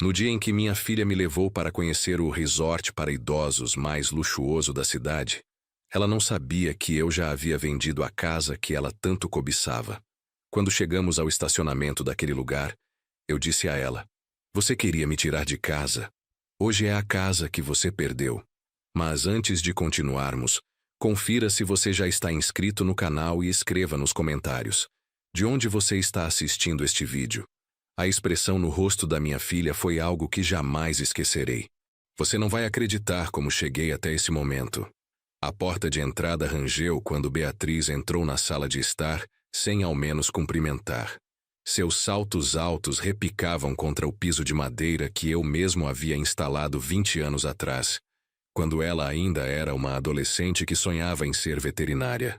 No dia em que minha filha me levou para conhecer o resort para idosos mais luxuoso da cidade, ela não sabia que eu já havia vendido a casa que ela tanto cobiçava. Quando chegamos ao estacionamento daquele lugar, eu disse a ela: "Você queria me tirar de casa. Hoje é a casa que você perdeu. Mas antes de continuarmos, confira se você já está inscrito no canal e escreva nos comentários de onde você está assistindo este vídeo." A expressão no rosto da minha filha foi algo que jamais esquecerei. Você não vai acreditar como cheguei até esse momento. A porta de entrada rangeu quando Beatriz entrou na sala de estar, sem ao menos cumprimentar. Seus saltos altos repicavam contra o piso de madeira que eu mesmo havia instalado 20 anos atrás, quando ela ainda era uma adolescente que sonhava em ser veterinária.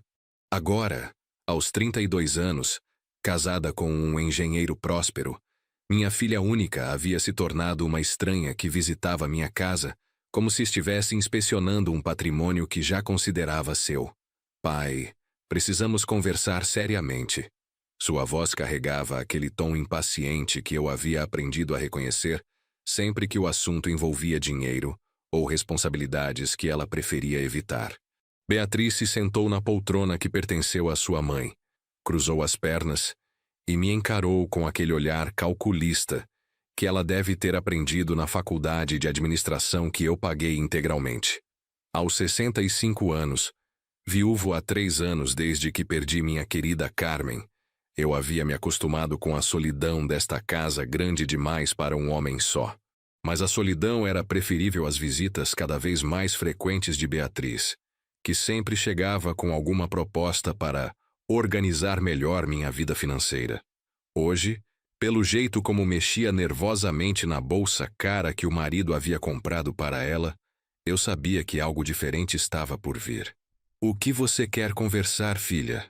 Agora, aos 32 anos, casada com um engenheiro próspero, minha filha única havia se tornado uma estranha que visitava minha casa como se estivesse inspecionando um patrimônio que já considerava seu. "Pai, precisamos conversar seriamente." Sua voz carregava aquele tom impaciente que eu havia aprendido a reconhecer sempre que o assunto envolvia dinheiro ou responsabilidades que ela preferia evitar. Beatriz se sentou na poltrona que pertenceu à sua mãe, cruzou as pernas e me encarou com aquele olhar calculista que ela deve ter aprendido na faculdade de administração que eu paguei integralmente. Aos 65 anos, viúvo há 3 anos desde que perdi minha querida Carmen, eu havia me acostumado com a solidão desta casa grande demais para um homem só. Mas a solidão era preferível às visitas cada vez mais frequentes de Beatriz, que sempre chegava com alguma proposta para organizar melhor minha vida financeira. Hoje, pelo jeito como mexia nervosamente na bolsa cara que o marido havia comprado para ela, eu sabia que algo diferente estava por vir. "O que você quer conversar, filha?"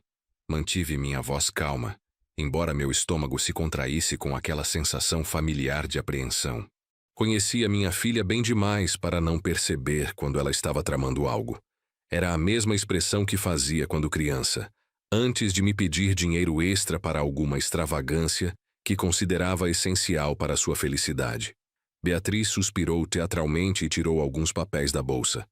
Mantive minha voz calma, embora meu estômago se contraísse com aquela sensação familiar de apreensão. Conhecia minha filha bem demais para não perceber quando ela estava tramando algo. Era a mesma expressão que fazia quando criança, antes de me pedir dinheiro extra para alguma extravagância que considerava essencial para sua felicidade. Beatriz suspirou teatralmente e tirou alguns papéis da bolsa.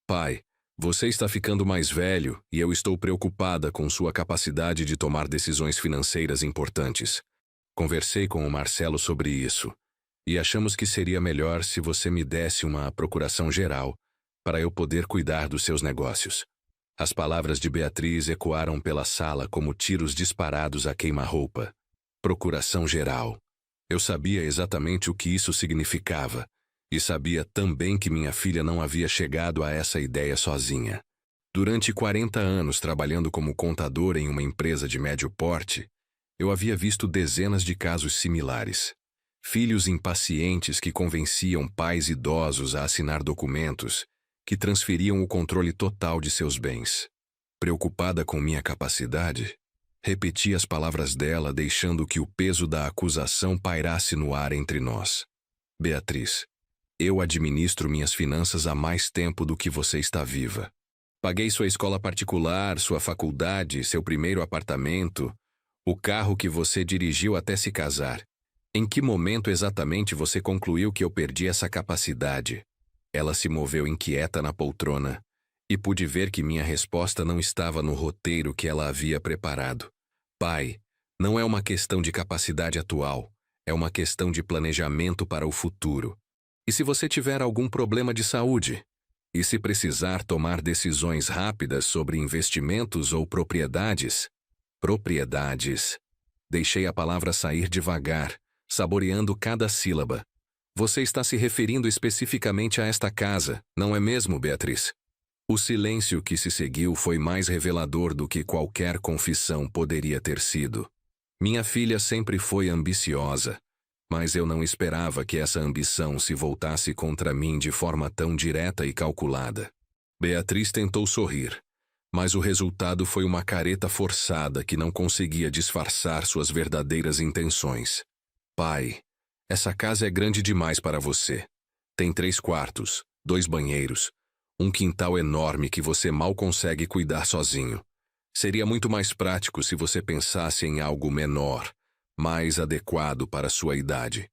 "Pai, você está ficando mais velho e eu estou preocupada com sua capacidade de tomar decisões financeiras importantes. Conversei com o Marcelo sobre isso e achamos que seria melhor se você me desse uma procuração geral para eu poder cuidar dos seus negócios." As palavras de Beatriz ecoaram pela sala como tiros disparados a queima-roupa. Procuração geral. Eu sabia exatamente o que isso significava, e sabia também que minha filha não havia chegado a essa ideia sozinha. Durante 40 anos trabalhando como contador em uma empresa de médio porte, eu havia visto dezenas de casos similares. Filhos impacientes que convenciam pais idosos a assinar documentos que transferiam o controle total de seus bens. Preocupada com minha capacidade, repeti as palavras dela, deixando que o peso da acusação pairasse no ar entre nós. "Beatriz, eu administro minhas finanças há mais tempo do que você está viva. Paguei sua escola particular, sua faculdade, seu primeiro apartamento, o carro que você dirigiu até se casar. Em que momento exatamente você concluiu que eu perdi essa capacidade?" Ela se moveu inquieta na poltrona, e pude ver que minha resposta não estava no roteiro que ela havia preparado. "Pai, não é uma questão de capacidade atual, é uma questão de planejamento para o futuro. E se você tiver algum problema de saúde? E se precisar tomar decisões rápidas sobre investimentos ou propriedades?" Propriedades. Deixei a palavra sair devagar, saboreando cada sílaba. "Você está se referindo especificamente a esta casa, não é mesmo, Beatriz?" O silêncio que se seguiu foi mais revelador do que qualquer confissão poderia ter sido. Minha filha sempre foi ambiciosa, mas eu não esperava que essa ambição se voltasse contra mim de forma tão direta e calculada. Beatriz tentou sorrir, mas o resultado foi uma careta forçada que não conseguia disfarçar suas verdadeiras intenções. "Pai, essa casa é grande demais para você. Tem 3 quartos, 2 banheiros, um quintal enorme que você mal consegue cuidar sozinho. Seria muito mais prático se você pensasse em algo menor, mais adequado para sua idade."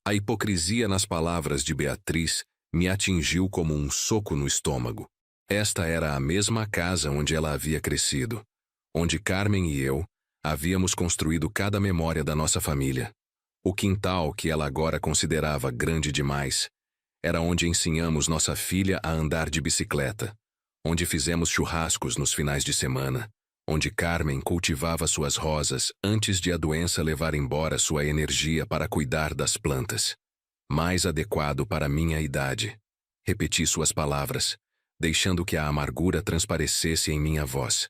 A hipocrisia nas palavras de Beatriz me atingiu como um soco no estômago. Esta era a mesma casa onde ela havia crescido, onde Carmen e eu havíamos construído cada memória da nossa família. O quintal que ela agora considerava grande demais era onde ensinamos nossa filha a andar de bicicleta, onde fizemos churrascos nos finais de semana, onde Carmen cultivava suas rosas antes de a doença levar embora sua energia para cuidar das plantas. Mais adequado para minha idade. Repeti suas palavras, deixando que a amargura transparecesse em minha voz.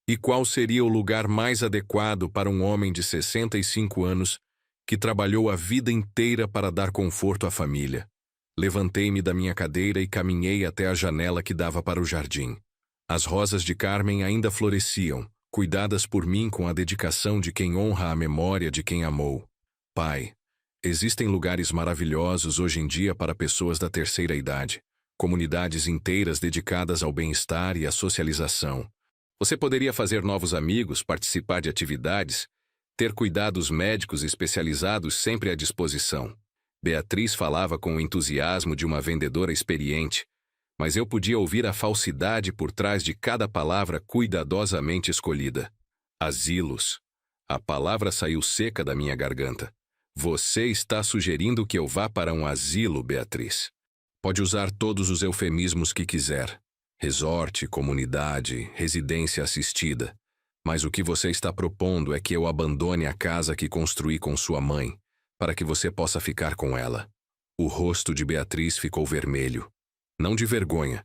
E qual seria o lugar mais adequado para um homem de 65 anos que trabalhou a vida inteira para dar conforto à família? Levantei-me da minha cadeira e caminhei até a janela que dava para o jardim. As rosas de Carmen ainda floresciam, cuidadas por mim com a dedicação de quem honra a memória de quem amou. Pai, existem lugares maravilhosos hoje em dia para pessoas da terceira idade, comunidades inteiras dedicadas ao bem-estar e à socialização. Você poderia fazer novos amigos, participar de atividades, ter cuidados médicos especializados sempre à disposição. Beatriz falava com o entusiasmo de uma vendedora experiente, mas eu podia ouvir a falsidade por trás de cada palavra cuidadosamente escolhida. Asilos. A palavra saiu seca da minha garganta. Você está sugerindo que eu vá para um asilo, Beatriz. Pode usar todos os eufemismos que quiser. Resort, comunidade, residência assistida. Mas o que você está propondo é que eu abandone a casa que construí com sua mãe, para que você possa ficar com ela. O rosto de Beatriz ficou vermelho. Não de vergonha,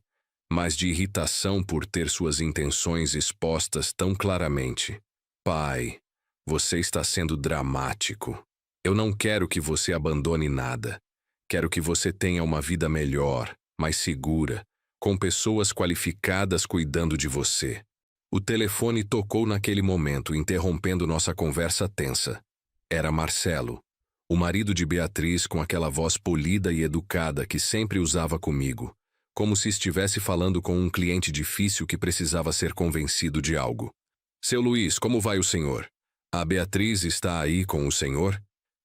mas de irritação por ter suas intenções expostas tão claramente. Pai, você está sendo dramático. Eu não quero que você abandone nada. Quero que você tenha uma vida melhor, mais segura, com pessoas qualificadas cuidando de você. O telefone tocou naquele momento, interrompendo nossa conversa tensa. Era Marcelo, o marido de Beatriz, com aquela voz polida e educada que sempre usava comigo, como se estivesse falando com um cliente difícil que precisava ser convencido de algo. Seu Luiz, como vai o senhor? A Beatriz está aí com o senhor?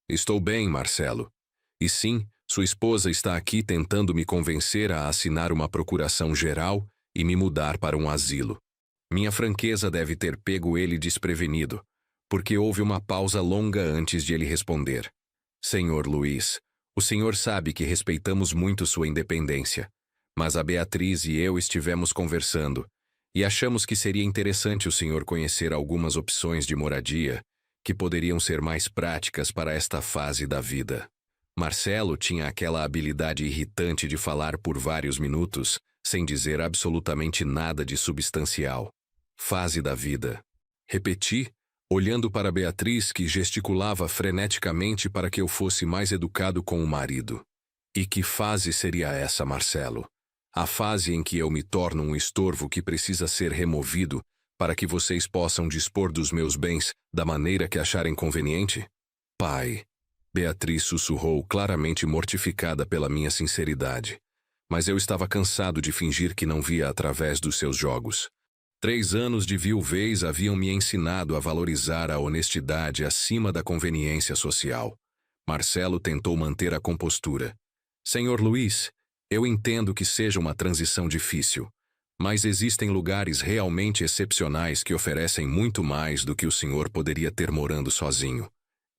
Estou bem, Marcelo. E sim, sua esposa está aqui tentando me convencer a assinar uma procuração geral e me mudar para um asilo. Minha franqueza deve ter pego ele desprevenido, porque houve uma pausa longa antes de ele responder. Senhor Luiz, o senhor sabe que respeitamos muito sua independência, mas a Beatriz e eu estivemos conversando e achamos que seria interessante o senhor conhecer algumas opções de moradia que poderiam ser mais práticas para esta fase da vida. Marcelo tinha aquela habilidade irritante de falar por vários minutos, sem dizer absolutamente nada de substancial. Fase da vida. Repeti, olhando para Beatriz, que gesticulava freneticamente para que eu fosse mais educado com o marido. E que fase seria essa, Marcelo? A fase em que eu me torno um estorvo que precisa ser removido para que vocês possam dispor dos meus bens da maneira que acharem conveniente? Pai, Beatriz sussurrou, claramente mortificada pela minha sinceridade. Mas eu estava cansado de fingir que não via através dos seus jogos. 3 anos de viuvez haviam me ensinado a valorizar a honestidade acima da conveniência social. Marcelo tentou manter a compostura. Senhor Luiz, eu entendo que seja uma transição difícil, mas existem lugares realmente excepcionais que oferecem muito mais do que o senhor poderia ter morando sozinho.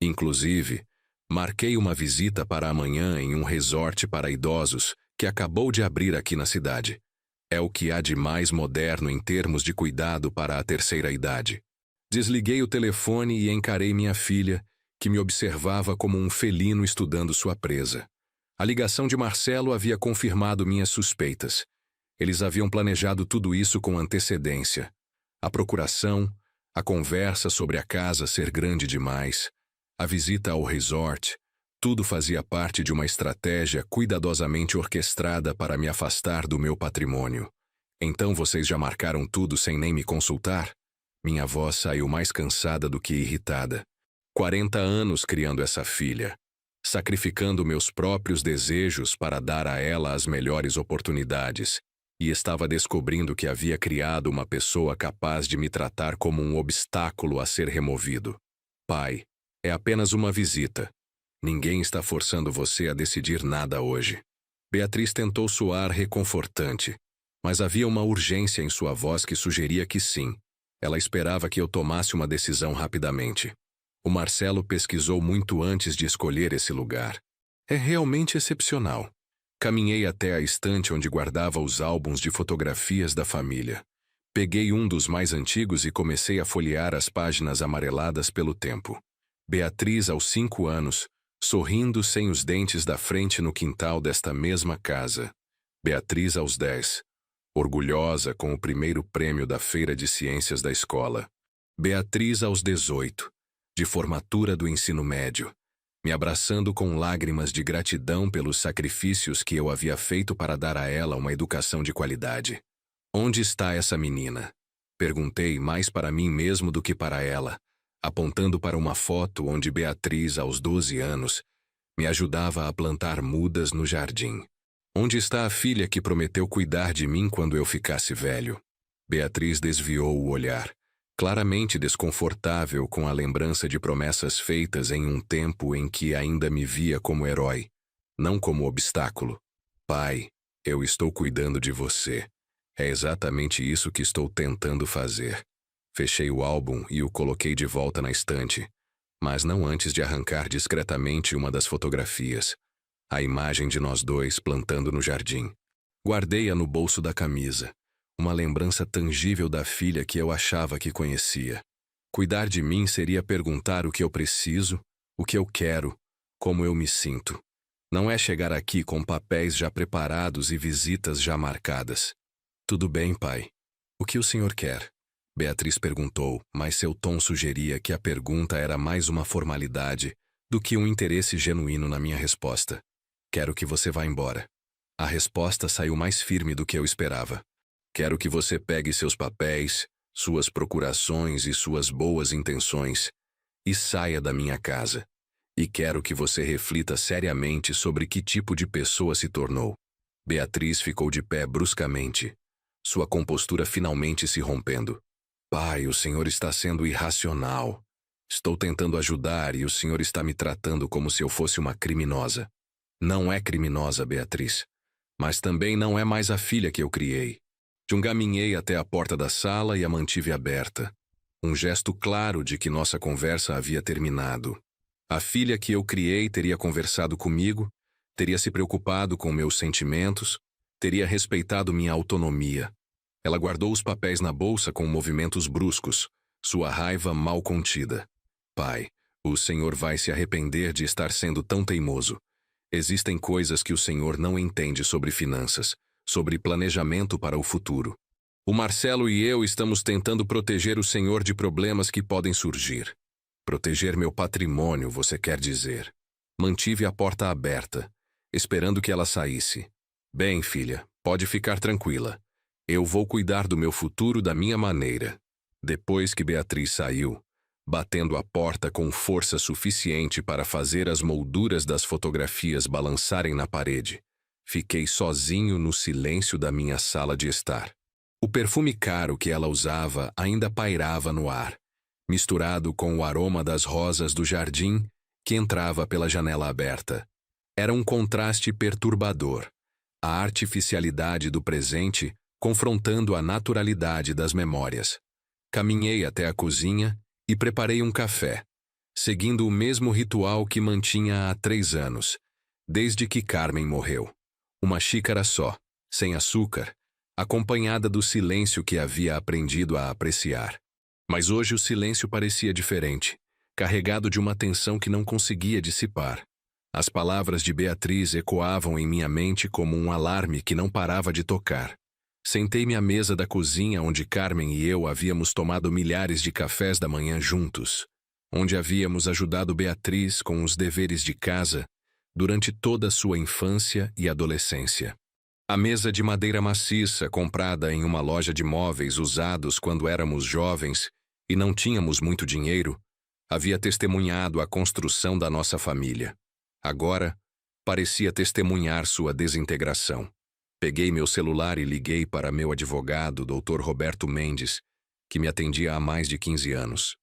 Inclusive, marquei uma visita para amanhã em um resort para idosos que acabou de abrir aqui na cidade. É o que há de mais moderno em termos de cuidado para a terceira idade. Desliguei o telefone e encarei minha filha, que me observava como um felino estudando sua presa. A ligação de Marcelo havia confirmado minhas suspeitas. Eles haviam planejado tudo isso com antecedência. A procuração, a conversa sobre a casa ser grande demais, a visita ao resort, tudo fazia parte de uma estratégia cuidadosamente orquestrada para me afastar do meu patrimônio. Então vocês já marcaram tudo sem nem me consultar? Minha voz saiu mais cansada do que irritada. 40 anos criando essa filha, sacrificando meus próprios desejos para dar a ela as melhores oportunidades, e estava descobrindo que havia criado uma pessoa capaz de me tratar como um obstáculo a ser removido. Pai, é apenas uma visita. Ninguém está forçando você a decidir nada hoje. Beatriz tentou soar reconfortante, mas havia uma urgência em sua voz que sugeria que sim. Ela esperava que eu tomasse uma decisão rapidamente. O Marcelo pesquisou muito antes de escolher esse lugar. É realmente excepcional. Caminhei até a estante onde guardava os álbuns de fotografias da família. Peguei um dos mais antigos e comecei a folhear as páginas amareladas pelo tempo. Beatriz, aos 5 anos, sorrindo sem os dentes da frente no quintal desta mesma casa. Beatriz, aos 10, orgulhosa com o primeiro prêmio da Feira de Ciências da escola. Beatriz, aos 18, de formatura do ensino médio, me abraçando com lágrimas de gratidão pelos sacrifícios que eu havia feito para dar a ela uma educação de qualidade. Onde está essa menina? Perguntei mais para mim mesmo do que para ela, apontando para uma foto onde Beatriz, aos 12 anos, me ajudava a plantar mudas no jardim. Onde está a filha que prometeu cuidar de mim quando eu ficasse velho? Beatriz desviou o olhar, claramente desconfortável com a lembrança de promessas feitas em um tempo em que ainda me via como herói, não como obstáculo. Pai, eu estou cuidando de você. É exatamente isso que estou tentando fazer. Fechei o álbum e o coloquei de volta na estante, mas não antes de arrancar discretamente uma das fotografias, a imagem de nós dois plantando no jardim. Guardei-a no bolso da camisa, uma lembrança tangível da filha que eu achava que conhecia. Cuidar de mim seria perguntar o que eu preciso, o que eu quero, como eu me sinto. Não é chegar aqui com papéis já preparados e visitas já marcadas. Tudo bem, pai. O que o senhor quer? Beatriz perguntou, mas seu tom sugeria que a pergunta era mais uma formalidade do que um interesse genuíno na minha resposta. Quero que você vá embora. A resposta saiu mais firme do que eu esperava. Quero que você pegue seus papéis, suas procurações e suas boas intenções e saia da minha casa. E quero que você reflita seriamente sobre que tipo de pessoa se tornou. Beatriz ficou de pé bruscamente, sua compostura finalmente se rompendo. Pai, o senhor está sendo irracional. Estou tentando ajudar e o senhor está me tratando como se eu fosse uma criminosa. Não é criminosa, Beatriz, mas também não é mais a filha que eu criei. Engaminhei até a porta da sala e a mantive aberta. Um gesto claro de que nossa conversa havia terminado. A filha que eu criei teria conversado comigo, teria se preocupado com meus sentimentos, teria respeitado minha autonomia. Ela guardou os papéis na bolsa com movimentos bruscos, sua raiva mal contida. Pai, o senhor vai se arrepender de estar sendo tão teimoso. Existem coisas que o senhor não entende sobre finanças, sobre planejamento para o futuro. O Marcelo e eu estamos tentando proteger o senhor de problemas que podem surgir. Proteger meu patrimônio, você quer dizer. Mantive a porta aberta, esperando que ela saísse. Bem, filha, pode ficar tranquila. Eu vou cuidar do meu futuro da minha maneira. Depois que Beatriz saiu, batendo a porta com força suficiente para fazer as molduras das fotografias balançarem na parede, fiquei sozinho no silêncio da minha sala de estar. O perfume caro que ela usava ainda pairava no ar, misturado com o aroma das rosas do jardim que entrava pela janela aberta. Era um contraste perturbador, a artificialidade do presente confrontando a naturalidade das memórias. Caminhei até a cozinha e preparei um café, seguindo o mesmo ritual que mantinha há 3 anos, desde que Carmen morreu. Uma xícara só, sem açúcar, acompanhada do silêncio que havia aprendido a apreciar. Mas hoje o silêncio parecia diferente, carregado de uma tensão que não conseguia dissipar. As palavras de Beatriz ecoavam em minha mente como um alarme que não parava de tocar. Sentei-me à mesa da cozinha onde Carmen e eu havíamos tomado milhares de cafés da manhã juntos, onde havíamos ajudado Beatriz com os deveres de casa durante toda a sua infância e adolescência. A mesa de madeira maciça, comprada em uma loja de móveis usados quando éramos jovens e não tínhamos muito dinheiro, havia testemunhado a construção da nossa família. Agora, parecia testemunhar sua desintegração. Peguei meu celular e liguei para meu advogado, Dr. Roberto Mendes, que me atendia há mais de 15 anos.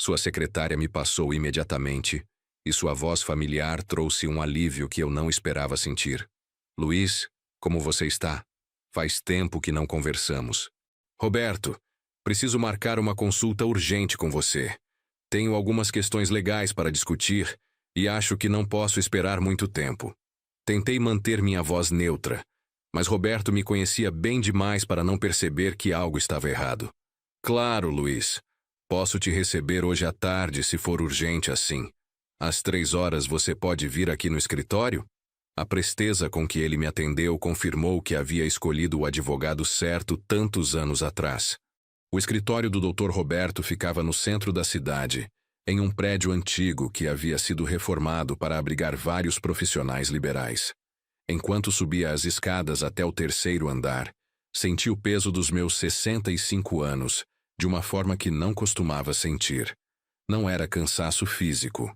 Sua secretária me passou imediatamente e sua voz familiar trouxe um alívio que eu não esperava sentir. Luiz, como você está? Faz tempo que não conversamos. Roberto, preciso marcar uma consulta urgente com você. Tenho algumas questões legais para discutir e acho que não posso esperar muito tempo. Tentei manter minha voz neutra, mas Roberto me conhecia bem demais para não perceber que algo estava errado. Claro, Luiz. Posso te receber hoje à tarde se for urgente assim. Às 3 horas você pode vir aqui no escritório? A presteza com que ele me atendeu confirmou que havia escolhido o advogado certo tantos anos atrás. O escritório do Dr. Roberto ficava no centro da cidade, em um prédio antigo que havia sido reformado para abrigar vários profissionais liberais. Enquanto subia as escadas até o 3º andar, senti o peso dos meus 65 anos, de uma forma que não costumava sentir. Não era cansaço físico,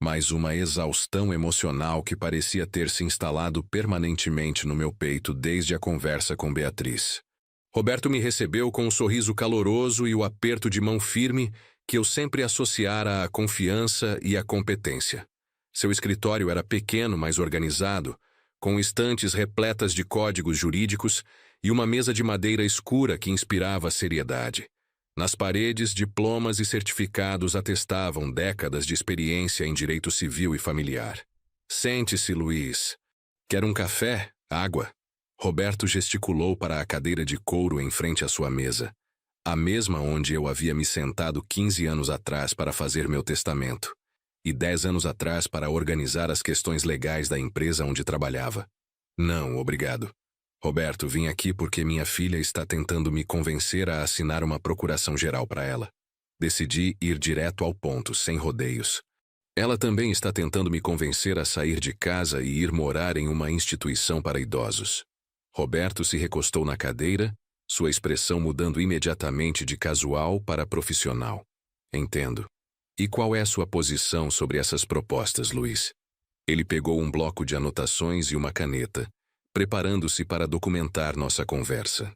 mas uma exaustão emocional que parecia ter se instalado permanentemente no meu peito desde a conversa com Beatriz. Roberto me recebeu com um sorriso caloroso e o aperto de mão firme que eu sempre associara à confiança e à competência. Seu escritório era pequeno, mas organizado, com estantes repletas de códigos jurídicos e uma mesa de madeira escura que inspirava seriedade. Nas paredes, diplomas e certificados atestavam décadas de experiência em direito civil e familiar. Sente-se, Luiz. Quer um café? Água? Roberto gesticulou para a cadeira de couro em frente à sua mesa, a mesma onde eu havia me sentado 15 anos atrás para fazer meu testamento, e 10 anos atrás para organizar as questões legais da empresa onde trabalhava. Não, obrigado. Roberto, vim aqui porque minha filha está tentando me convencer a assinar uma procuração geral para ela. Decidi ir direto ao ponto, sem rodeios. Ela também está tentando me convencer a sair de casa e ir morar em uma instituição para idosos. Roberto se recostou na cadeira, sua expressão mudando imediatamente de casual para profissional. Entendo. E qual é a sua posição sobre essas propostas, Luiz? Ele pegou um bloco de anotações e uma caneta, preparando-se para documentar nossa conversa.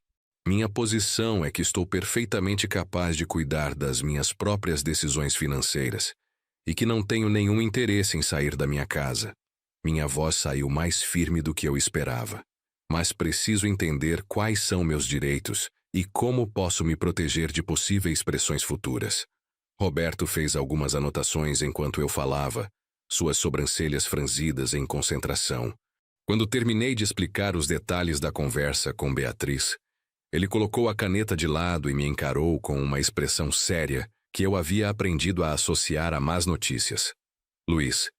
Minha posição é que estou perfeitamente capaz de cuidar das minhas próprias decisões financeiras e que não tenho nenhum interesse em sair da minha casa. Minha voz saiu mais firme do que eu esperava. Mas preciso entender quais são meus direitos e como posso me proteger de possíveis pressões futuras. Roberto fez algumas anotações enquanto eu falava, suas sobrancelhas franzidas em concentração. Quando terminei de explicar os detalhes da conversa com Beatriz, ele colocou a caneta de lado e me encarou com uma expressão séria que eu havia aprendido a associar a más notícias. Luiz,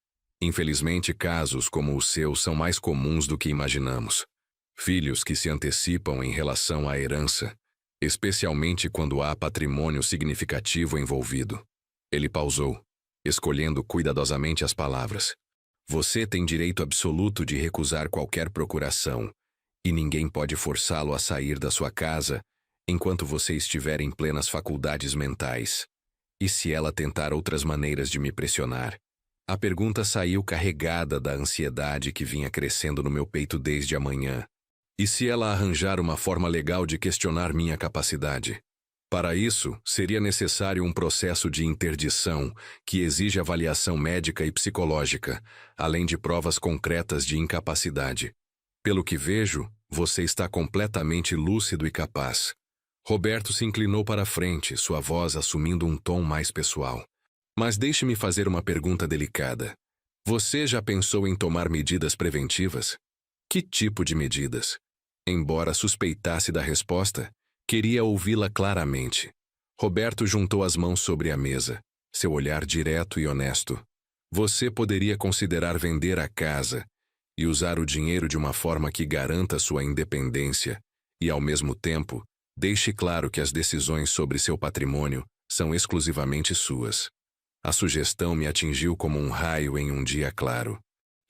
infelizmente casos como o seu são mais comuns do que imaginamos. Filhos que se antecipam em relação à herança, especialmente quando há patrimônio significativo envolvido. Ele pausou, escolhendo cuidadosamente as palavras. Você tem direito absoluto de recusar qualquer procuração, e ninguém pode forçá-lo a sair da sua casa enquanto você estiver em plenas faculdades mentais. E se ela tentar outras maneiras de me pressionar? A pergunta saiu carregada da ansiedade que vinha crescendo no meu peito desde a manhã. E se ela arranjar uma forma legal de questionar minha capacidade? Para isso, seria necessário um processo de interdição que exige avaliação médica e psicológica, além de provas concretas de incapacidade. Pelo que vejo, você está completamente lúcido e capaz. Roberto se inclinou para a frente, sua voz assumindo um tom mais pessoal. Mas deixe-me fazer uma pergunta delicada. Você já pensou em tomar medidas preventivas? Que tipo de medidas? Embora suspeitasse da resposta, queria ouvi-la claramente. Roberto juntou as mãos sobre a mesa, seu olhar direto e honesto. Você poderia considerar vender a casa e usar o dinheiro de uma forma que garanta sua independência e, ao mesmo tempo, deixe claro que as decisões sobre seu patrimônio são exclusivamente suas. A sugestão me atingiu como um raio em um dia claro.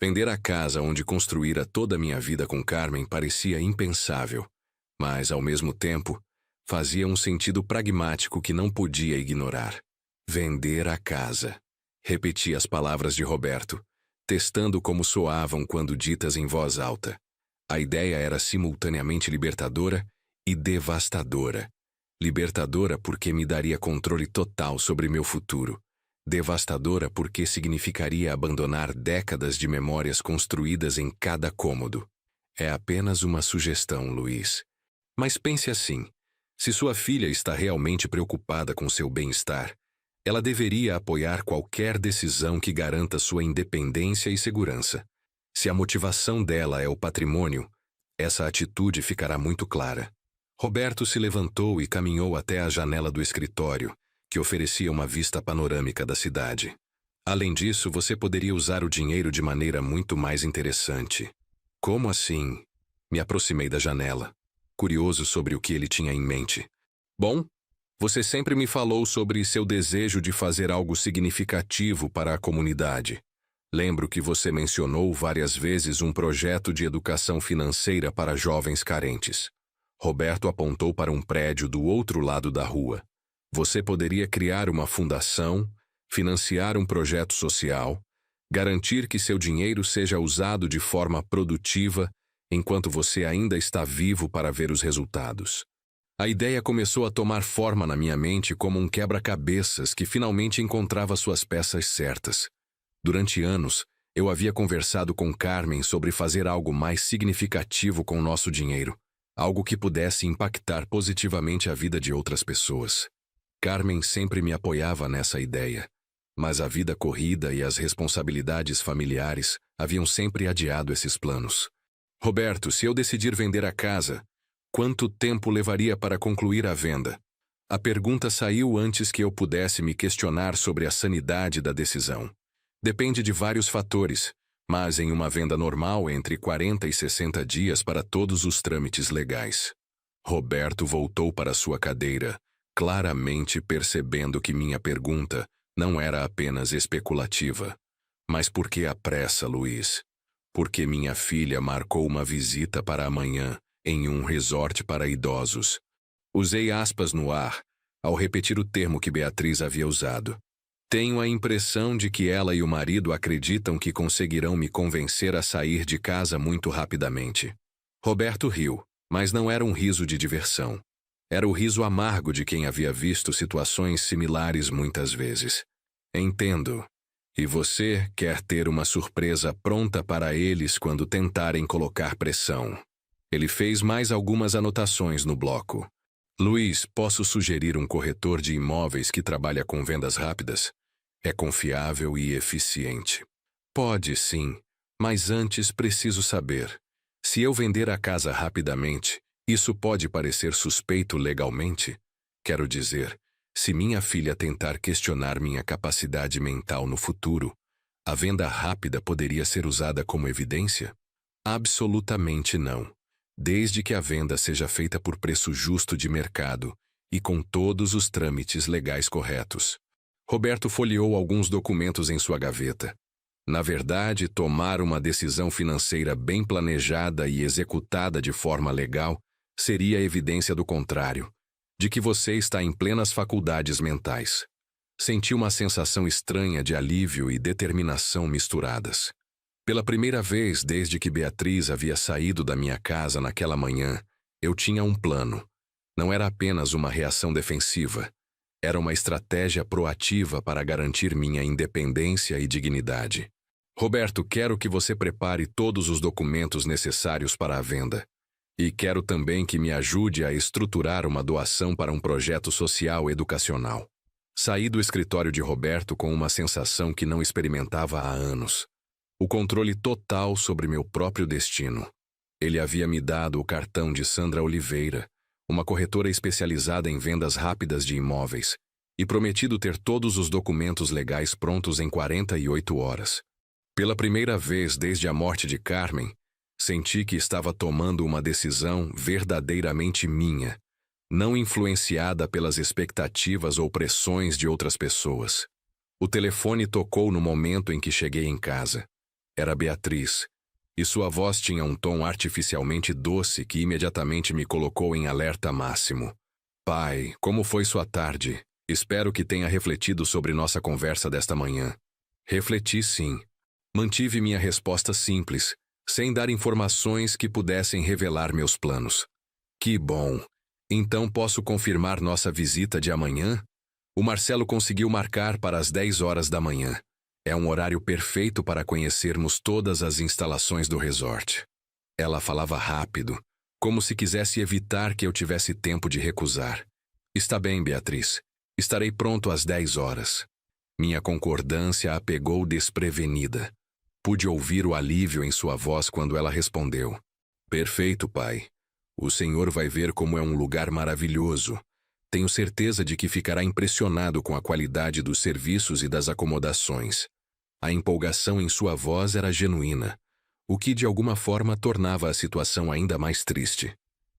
Vender a casa onde construíra toda a minha vida com Carmen parecia impensável, mas, ao mesmo tempo, fazia um sentido pragmático que não podia ignorar. Vender a casa. Repeti as palavras de Roberto, testando como soavam quando ditas em voz alta. A ideia era simultaneamente libertadora e devastadora. Libertadora porque me daria controle total sobre meu futuro. Devastadora porque significaria abandonar décadas de memórias construídas em cada cômodo. É apenas uma sugestão, Luiz. Mas pense assim: se sua filha está realmente preocupada com seu bem-estar, ela deveria apoiar qualquer decisão que garanta sua independência e segurança. Se a motivação dela é o patrimônio, essa atitude ficará muito clara. Roberto se levantou e caminhou até a janela do escritório, que oferecia uma vista panorâmica da cidade. Além disso, você poderia usar o dinheiro de maneira muito mais interessante. Como assim? Me aproximei da janela, curioso sobre o que ele tinha em mente. Bom, você sempre me falou sobre seu desejo de fazer algo significativo para a comunidade. Lembro que você mencionou várias vezes um projeto de educação financeira para jovens carentes. Roberto apontou para um prédio do outro lado da rua. Você poderia criar uma fundação, financiar um projeto social, garantir que seu dinheiro seja usado de forma produtiva enquanto você ainda está vivo para ver os resultados. A ideia começou a tomar forma na minha mente como um quebra-cabeças que finalmente encontrava suas peças certas. Durante anos, eu havia conversado com Carmen sobre fazer algo mais significativo com nosso dinheiro, algo que pudesse impactar positivamente a vida de outras pessoas. Carmen sempre me apoiava nessa ideia, mas a vida corrida e as responsabilidades familiares haviam sempre adiado esses planos. Roberto, se eu decidir vender a casa, quanto tempo levaria para concluir a venda? A pergunta saiu antes que eu pudesse me questionar sobre a sanidade da decisão. Depende de vários fatores, mas em uma venda normal, entre 40 e 60 dias para todos os trâmites legais. Roberto voltou para sua cadeira, claramente percebendo que minha pergunta não era apenas especulativa. Mas por que a pressa, Luiz? Porque minha filha marcou uma visita para amanhã em um resort para idosos. Usei aspas no ar ao repetir o termo que Beatriz havia usado. Tenho a impressão de que ela e o marido acreditam que conseguirão me convencer a sair de casa muito rapidamente. Roberto riu, mas não era um riso de diversão. Era o riso amargo de quem havia visto situações similares muitas vezes. Entendo. E você quer ter uma surpresa pronta para eles quando tentarem colocar pressão. Ele fez mais algumas anotações no bloco. Luiz, posso sugerir um corretor de imóveis que trabalha com vendas rápidas? É confiável e eficiente. Pode sim, mas antes preciso saber. Se eu vender a casa rapidamente, isso pode parecer suspeito legalmente? Quero dizer, se minha filha tentar questionar minha capacidade mental no futuro, a venda rápida poderia ser usada como evidência? Absolutamente não. Desde que a venda seja feita por preço justo de mercado e com todos os trâmites legais corretos. Roberto folheou alguns documentos em sua gaveta. Na verdade, tomar uma decisão financeira bem planejada e executada de forma legal seria evidência do contrário, de que você está em plenas faculdades mentais. Senti uma sensação estranha de alívio e determinação misturadas. Pela primeira vez desde que Beatriz havia saído da minha casa naquela manhã, eu tinha um plano. Não era apenas uma reação defensiva. Era uma estratégia proativa para garantir minha independência e dignidade. Roberto, quero que você prepare todos os documentos necessários para a venda. E quero também que me ajude a estruturar uma doação para um projeto social educacional. Saí do escritório de Roberto com uma sensação que não experimentava há anos. O controle total sobre meu próprio destino. Ele havia me dado o cartão de Sandra Oliveira, uma corretora especializada em vendas rápidas de imóveis, e prometido ter todos os documentos legais prontos em 48 horas. Pela primeira vez desde a morte de Carmen, senti que estava tomando uma decisão verdadeiramente minha, não influenciada pelas expectativas ou pressões de outras pessoas. O telefone tocou no momento em que cheguei em casa. Era Beatriz, e sua voz tinha um tom artificialmente doce que imediatamente me colocou em alerta máximo. Pai, como foi sua tarde? Espero que tenha refletido sobre nossa conversa desta manhã. Refleti sim. Mantive minha resposta simples, sem dar informações que pudessem revelar meus planos. Que bom! Então posso confirmar nossa visita de amanhã? O Marcelo conseguiu marcar para as 10 horas da manhã. É um horário perfeito para conhecermos todas as instalações do resort. Ela falava rápido, como se quisesse evitar que eu tivesse tempo de recusar. Está bem, Beatriz. Estarei pronto às 10 horas. Minha concordância a pegou desprevenida. Pude ouvir o alívio em sua voz quando ela respondeu. Perfeito, pai. O senhor vai ver como é um lugar maravilhoso. Tenho certeza de que ficará impressionado com a qualidade dos serviços e das acomodações. A empolgação em sua voz era genuína, o que de alguma forma tornava a situação ainda mais triste.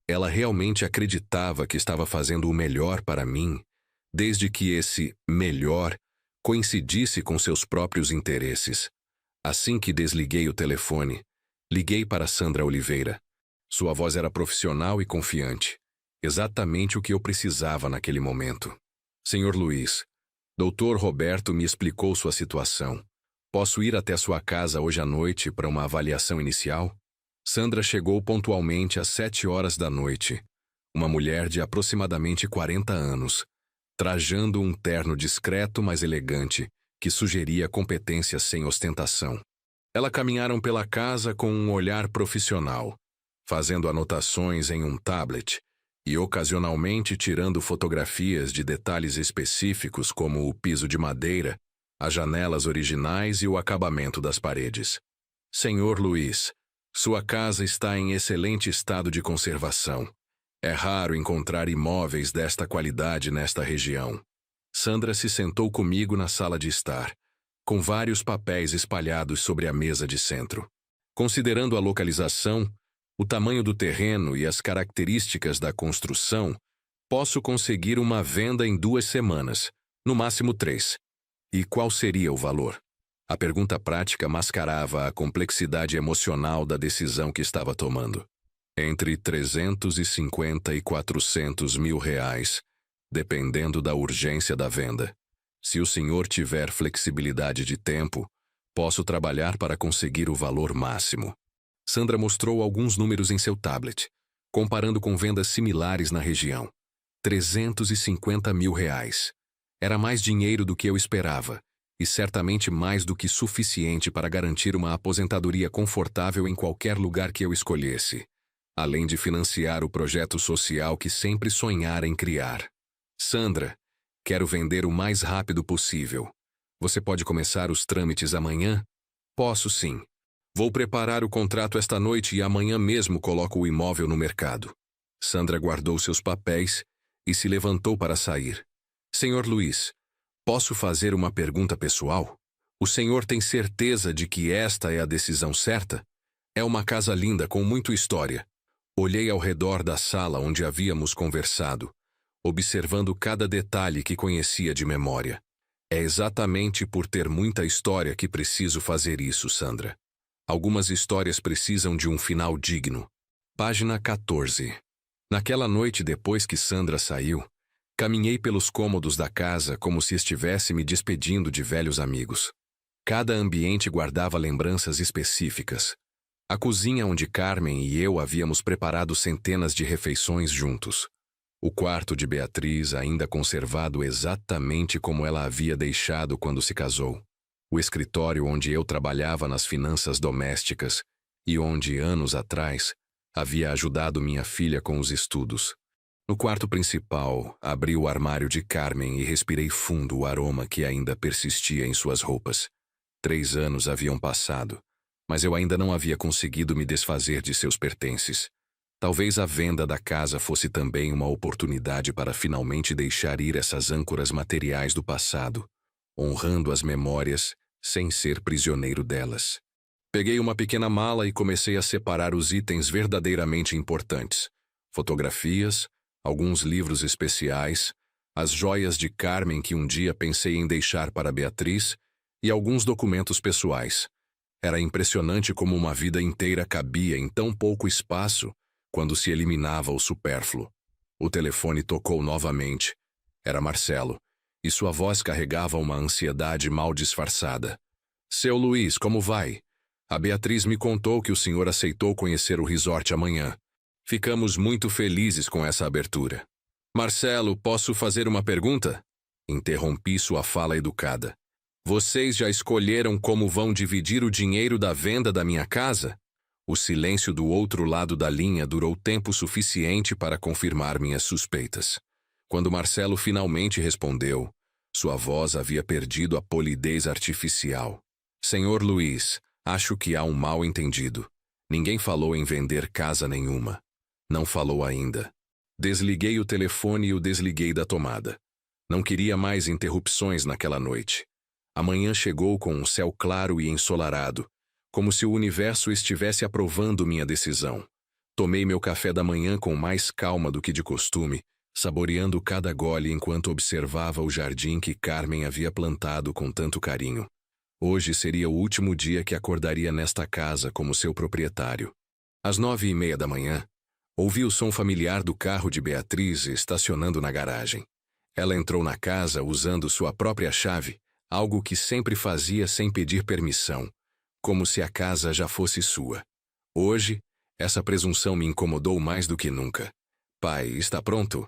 Ela realmente acreditava que estava fazendo o melhor para mim, desde que esse melhor coincidisse com seus próprios interesses. Assim que desliguei o telefone, liguei para Sandra Oliveira. Sua voz era profissional e confiante. Exatamente o que eu precisava naquele momento. Senhor Luiz, Dr. Roberto me explicou sua situação. Posso ir até sua casa hoje à noite para uma avaliação inicial? Sandra chegou pontualmente às 7 horas da noite. Uma mulher de aproximadamente 40 anos, trajando um terno discreto mas elegante, que sugeria competência sem ostentação. Ela caminharam pela casa com um olhar profissional, fazendo anotações em um tablet e ocasionalmente tirando fotografias de detalhes específicos como o piso de madeira, as janelas originais e o acabamento das paredes. Senhor Luiz, sua casa está em excelente estado de conservação. É raro encontrar imóveis desta qualidade nesta região. Sandra se sentou comigo na sala de estar, com vários papéis espalhados sobre a mesa de centro. Considerando a localização, o tamanho do terreno e as características da construção, posso conseguir uma venda em 2 semanas, no máximo 3. E qual seria o valor? A pergunta prática mascarava a complexidade emocional da decisão que estava tomando. Entre 350 e 400 mil reais, dependendo da urgência da venda. Se o senhor tiver flexibilidade de tempo, posso trabalhar para conseguir o valor máximo. Sandra mostrou alguns números em seu tablet, comparando com vendas similares na região. 350 mil reais. Era mais dinheiro do que eu esperava, e certamente mais do que suficiente para garantir uma aposentadoria confortável em qualquer lugar que eu escolhesse, além de financiar o projeto social que sempre sonhara em criar. Sandra, quero vender o mais rápido possível. Você pode começar os trâmites amanhã? Posso sim. Vou preparar o contrato esta noite e amanhã mesmo coloco o imóvel no mercado. Sandra guardou seus papéis e se levantou para sair. Senhor Luiz, posso fazer uma pergunta pessoal? O senhor tem certeza de que esta é a decisão certa? É uma casa linda com muita história. Olhei ao redor da sala onde havíamos conversado, observando cada detalhe que conhecia de memória. É exatamente por ter muita história que preciso fazer isso, Sandra. Algumas histórias precisam de um final digno. Página 14. Naquela noite depois que Sandra saiu, caminhei pelos cômodos da casa como se estivesse me despedindo de velhos amigos. Cada ambiente guardava lembranças específicas. A cozinha onde Carmen e eu havíamos preparado centenas de refeições juntos. O quarto de Beatriz ainda conservado exatamente como ela havia deixado quando se casou. O escritório onde eu trabalhava nas finanças domésticas e onde, anos atrás, havia ajudado minha filha com os estudos. No quarto principal, abri o armário de Carmen e respirei fundo o aroma que ainda persistia em suas roupas. 3 anos haviam passado, mas eu ainda não havia conseguido me desfazer de seus pertences. Talvez a venda da casa fosse também uma oportunidade para finalmente deixar ir essas âncoras materiais do passado, honrando as memórias sem ser prisioneiro delas. Peguei uma pequena mala e comecei a separar os itens verdadeiramente importantes. Fotografias, alguns livros especiais, as joias de Carmen que um dia pensei em deixar para Beatriz e alguns documentos pessoais. Era impressionante como uma vida inteira cabia em tão pouco espaço quando se eliminava o supérfluo. O telefone tocou novamente. Era Marcelo, e sua voz carregava uma ansiedade mal disfarçada. Seu Luiz, como vai? A Beatriz me contou que o senhor aceitou conhecer o resort amanhã. Ficamos muito felizes com essa abertura. Marcelo, posso fazer uma pergunta? Interrompi sua fala educada. Vocês já escolheram como vão dividir o dinheiro da venda da minha casa? O silêncio do outro lado da linha durou tempo suficiente para confirmar minhas suspeitas. Quando Marcelo finalmente respondeu, sua voz havia perdido a polidez artificial. Senhor Luiz, acho que há um mal-entendido. Ninguém falou em vender casa nenhuma. Não falou ainda. Desliguei o telefone e o desliguei da tomada. Não queria mais interrupções naquela noite. A manhã chegou com um céu claro e ensolarado, como se o universo estivesse aprovando minha decisão. Tomei meu café da manhã com mais calma do que de costume, saboreando cada gole enquanto observava o jardim que Carmen havia plantado com tanto carinho. Hoje seria o último dia que acordaria nesta casa como seu proprietário. Às 9:30 da manhã, ouvi o som familiar do carro de Beatriz estacionando na garagem. Ela entrou na casa usando sua própria chave, algo que sempre fazia sem pedir permissão, como se a casa já fosse sua. Hoje, essa presunção me incomodou mais do que nunca. Pai, está pronto?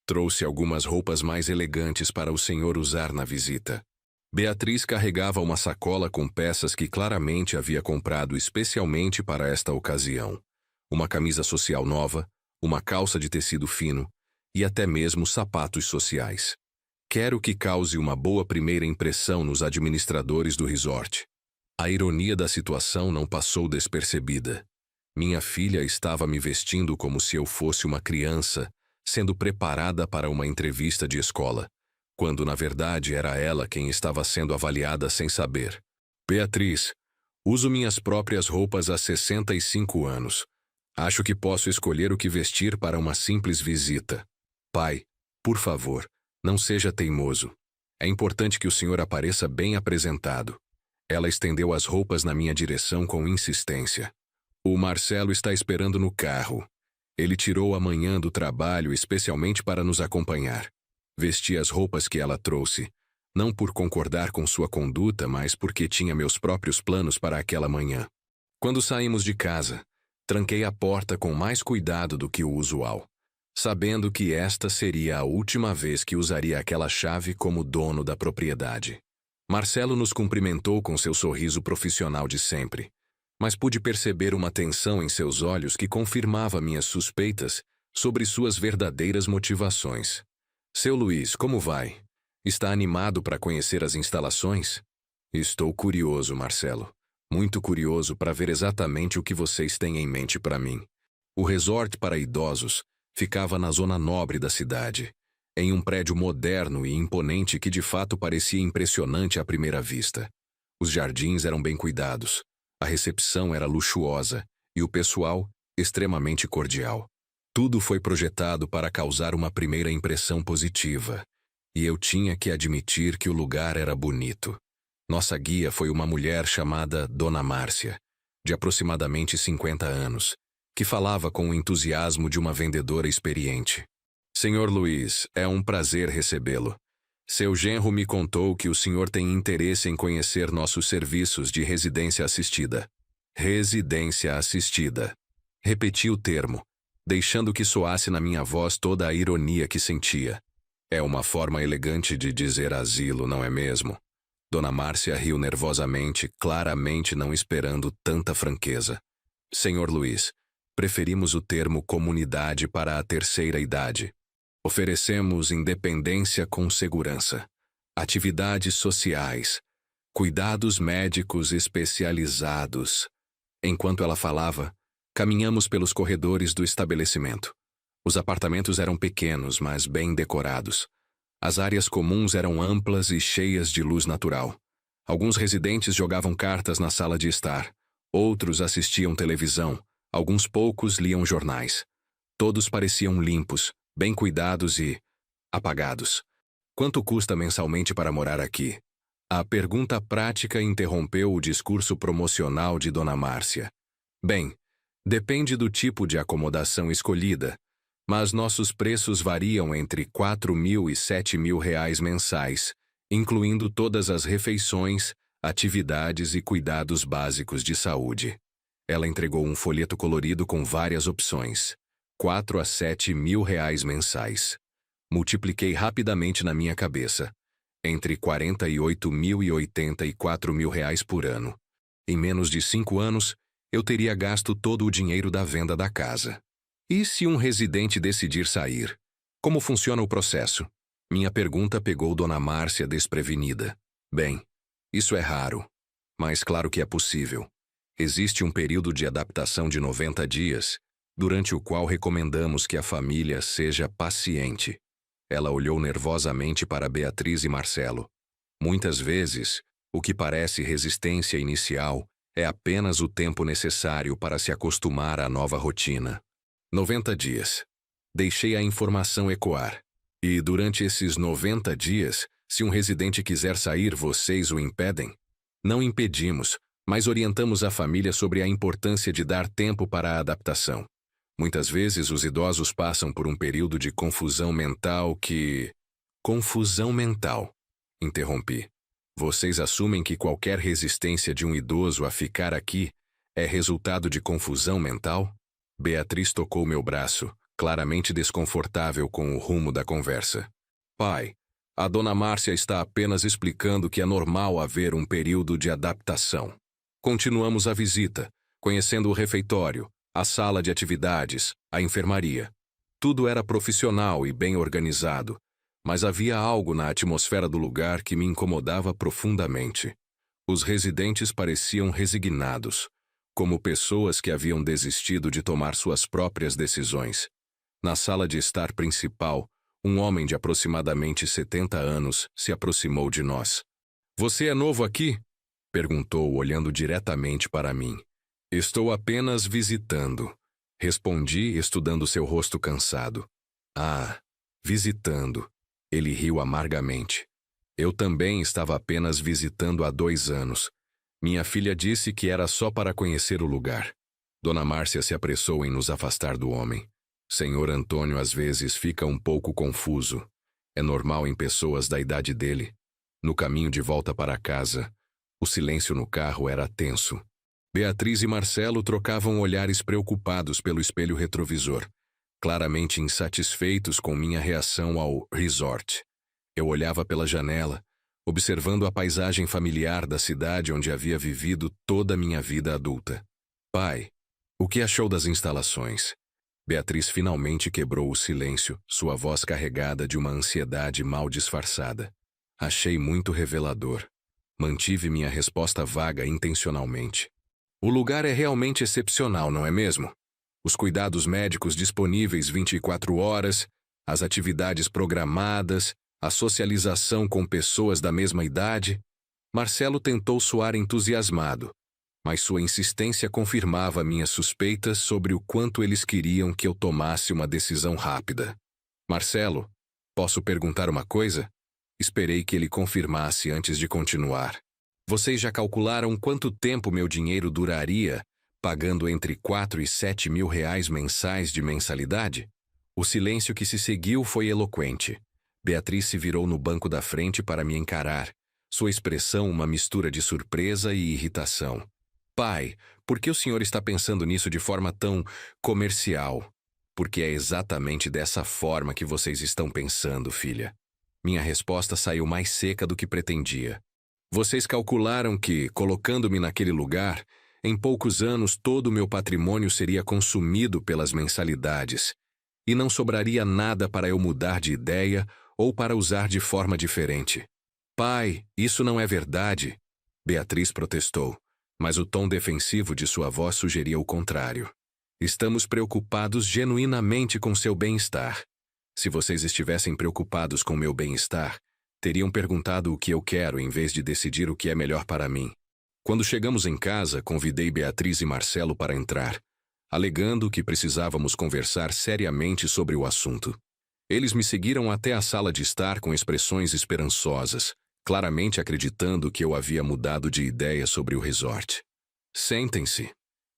Trouxe algumas roupas mais elegantes para o senhor usar na visita. Beatriz carregava uma sacola com peças que claramente havia comprado especialmente para esta ocasião. Uma camisa social nova, uma calça de tecido fino e até mesmo sapatos sociais. Quero que cause uma boa primeira impressão nos administradores do resort. A ironia da situação não passou despercebida. Minha filha estava me vestindo como se eu fosse uma criança, sendo preparada para uma entrevista de escola, quando na verdade era ela quem estava sendo avaliada sem saber. Beatriz, uso minhas próprias roupas há 65 anos. Acho que posso escolher o que vestir para uma simples visita. Pai, por favor, não seja teimoso. É importante que o senhor apareça bem apresentado. Ela estendeu as roupas na minha direção com insistência. O Marcelo está esperando no carro. Ele tirou a manhã do trabalho especialmente para nos acompanhar. Vesti as roupas que ela trouxe, não por concordar com sua conduta, mas porque tinha meus próprios planos para aquela manhã. Quando saímos de casa, tranquei a porta com mais cuidado do que o usual, sabendo que esta seria a última vez que usaria aquela chave como dono da propriedade. Marcelo nos cumprimentou com seu sorriso profissional de sempre, mas pude perceber uma tensão em seus olhos que confirmava minhas suspeitas sobre suas verdadeiras motivações. Seu Luiz, como vai? Está animado para conhecer as instalações? Estou curioso, Marcelo. Muito curioso para ver exatamente o que vocês têm em mente para mim. O resort para idosos ficava na zona nobre da cidade, em um prédio moderno e imponente que de fato parecia impressionante à primeira vista. Os jardins eram bem cuidados, a recepção era luxuosa e o pessoal extremamente cordial. Tudo foi projetado para causar uma primeira impressão positiva, e eu tinha que admitir que o lugar era bonito. Nossa guia foi uma mulher chamada Dona Márcia, de aproximadamente 50 anos, que falava com o entusiasmo de uma vendedora experiente. Senhor Luiz, é um prazer recebê-lo. Seu genro me contou que o senhor tem interesse em conhecer nossos serviços de residência assistida. Residência assistida. Repeti o termo, deixando que soasse na minha voz toda a ironia que sentia. É uma forma elegante de dizer asilo, não é mesmo? Dona Márcia riu nervosamente, claramente não esperando tanta franqueza. Senhor Luiz, preferimos o termo comunidade para a terceira idade. Oferecemos independência com segurança, atividades sociais, cuidados médicos especializados. Enquanto ela falava, caminhamos pelos corredores do estabelecimento. Os apartamentos eram pequenos, mas bem decorados. As áreas comuns eram amplas e cheias de luz natural. Alguns residentes jogavam cartas na sala de estar, outros assistiam televisão, alguns poucos liam jornais. Todos pareciam limpos, bem cuidados e apagados. Quanto custa mensalmente para morar aqui? A pergunta prática interrompeu o discurso promocional de Dona Márcia. Bem, depende do tipo de acomodação escolhida, mas nossos preços variam entre R$ 4.000 e R$ 7.000 mensais, incluindo todas as refeições, atividades e cuidados básicos de saúde. Ela entregou um folheto colorido com várias opções. R$ 4.000 a R$ 7.000 mensais. Multipliquei rapidamente na minha cabeça. entre 48 mil e 84 mil reais por ano. Em menos de 5 anos, eu teria gasto todo o dinheiro da venda da casa. E se um residente decidir sair? Como funciona o processo? Minha pergunta pegou Dona Márcia desprevenida. Bem, isso é raro, mas claro que é possível. Existe um período de adaptação de 90 dias, durante o qual recomendamos que a família seja paciente. Ela olhou nervosamente para Beatriz e Marcelo. Muitas vezes, o que parece resistência inicial é apenas o tempo necessário para se acostumar à nova rotina. 90 dias. Deixei a informação ecoar. E durante esses 90 dias, se um residente quiser sair, vocês o impedem? Não impedimos, mas orientamos a família sobre a importância de dar tempo para a adaptação. Muitas vezes os idosos passam por um período de confusão mental que... Confusão mental. Interrompi. Vocês assumem que qualquer resistência de um idoso a ficar aqui é resultado de confusão mental? Beatriz tocou meu braço, claramente desconfortável com o rumo da conversa. Pai, a Dona Márcia está apenas explicando que é normal haver um período de adaptação. Continuamos a visita, conhecendo o refeitório, a sala de atividades, a enfermaria. Tudo era profissional e bem organizado, mas havia algo na atmosfera do lugar que me incomodava profundamente. Os residentes pareciam resignados, como pessoas que haviam desistido de tomar suas próprias decisões. Na sala de estar principal, um homem de aproximadamente 70 anos se aproximou de nós. Você é novo aqui? Perguntou, olhando diretamente para mim. Estou apenas visitando. Respondi, estudando seu rosto cansado. Ah, visitando. Ele riu amargamente. Eu também estava apenas visitando há 2 anos. Minha filha disse que era só para conhecer o lugar. Dona Márcia se apressou em nos afastar do homem. Senhor Antônio às vezes fica um pouco confuso. É normal em pessoas da idade dele. No caminho de volta para casa, o silêncio no carro era tenso. Beatriz e Marcelo trocavam olhares preocupados pelo espelho retrovisor, claramente insatisfeitos com minha reação ao resort. Eu olhava pela janela, observando a paisagem familiar da cidade onde havia vivido toda a minha vida adulta. Pai, o que achou das instalações? Beatriz finalmente quebrou o silêncio, sua voz carregada de uma ansiedade mal disfarçada. Achei muito revelador. Mantive minha resposta vaga intencionalmente. O lugar é realmente excepcional, não é mesmo? Os cuidados médicos disponíveis 24 horas, as atividades programadas, a socialização com pessoas da mesma idade. Marcelo tentou soar entusiasmado, mas sua insistência confirmava minhas suspeitas sobre o quanto eles queriam que eu tomasse uma decisão rápida. Marcelo, posso perguntar uma coisa? Esperei que ele confirmasse antes de continuar. Vocês já calcularam quanto tempo meu dinheiro duraria, pagando entre 4 e 7 mil reais mensais de mensalidade? O silêncio que se seguiu foi eloquente. Beatriz se virou no banco da frente para me encarar, sua expressão uma mistura de surpresa e irritação. Pai, por que o senhor está pensando nisso de forma tão comercial? Porque é exatamente dessa forma que vocês estão pensando, filha. Minha resposta saiu mais seca do que pretendia. Vocês calcularam que, colocando-me naquele lugar, em poucos anos todo o meu patrimônio seria consumido pelas mensalidades, e não sobraria nada para eu mudar de ideia ou para usar de forma diferente. Pai, isso não é verdade, Beatriz protestou, mas o tom defensivo de sua voz sugeria o contrário. Estamos preocupados genuinamente com seu bem-estar. Se vocês estivessem preocupados com meu bem-estar, teriam perguntado o que eu quero em vez de decidir o que é melhor para mim. Quando chegamos em casa, convidei Beatriz e Marcelo para entrar, alegando que precisávamos conversar seriamente sobre o assunto. Eles me seguiram até a sala de estar com expressões esperançosas, claramente acreditando que eu havia mudado de ideia sobre o resort. Sentem-se.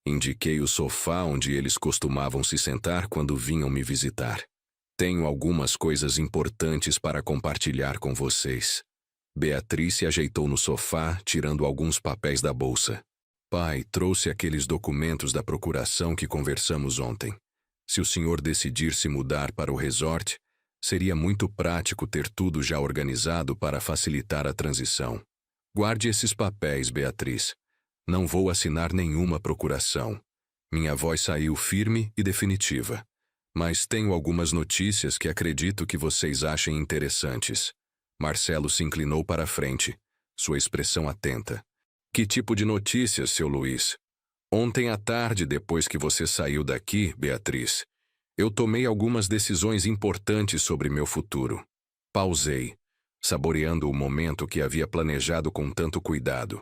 Indiquei o sofá onde eles costumavam se sentar quando vinham me visitar. Tenho algumas coisas importantes para compartilhar com vocês. Beatriz se ajeitou no sofá, tirando alguns papéis da bolsa. Pai, trouxe aqueles documentos da procuração que conversamos ontem. Se o senhor decidir se mudar para o resort, Seria muito prático ter tudo já organizado para facilitar a transição. Guarde esses papéis, Beatriz. Não vou assinar nenhuma procuração. Minha voz saiu firme e definitiva. Mas tenho algumas notícias que acredito que vocês achem interessantes. Marcelo se inclinou para a frente, sua expressão atenta. Que tipo de notícias, seu Luiz? Ontem à tarde, depois que você saiu daqui, Beatriz, eu tomei algumas decisões importantes sobre meu futuro. Pausei, saboreando o momento que havia planejado com tanto cuidado.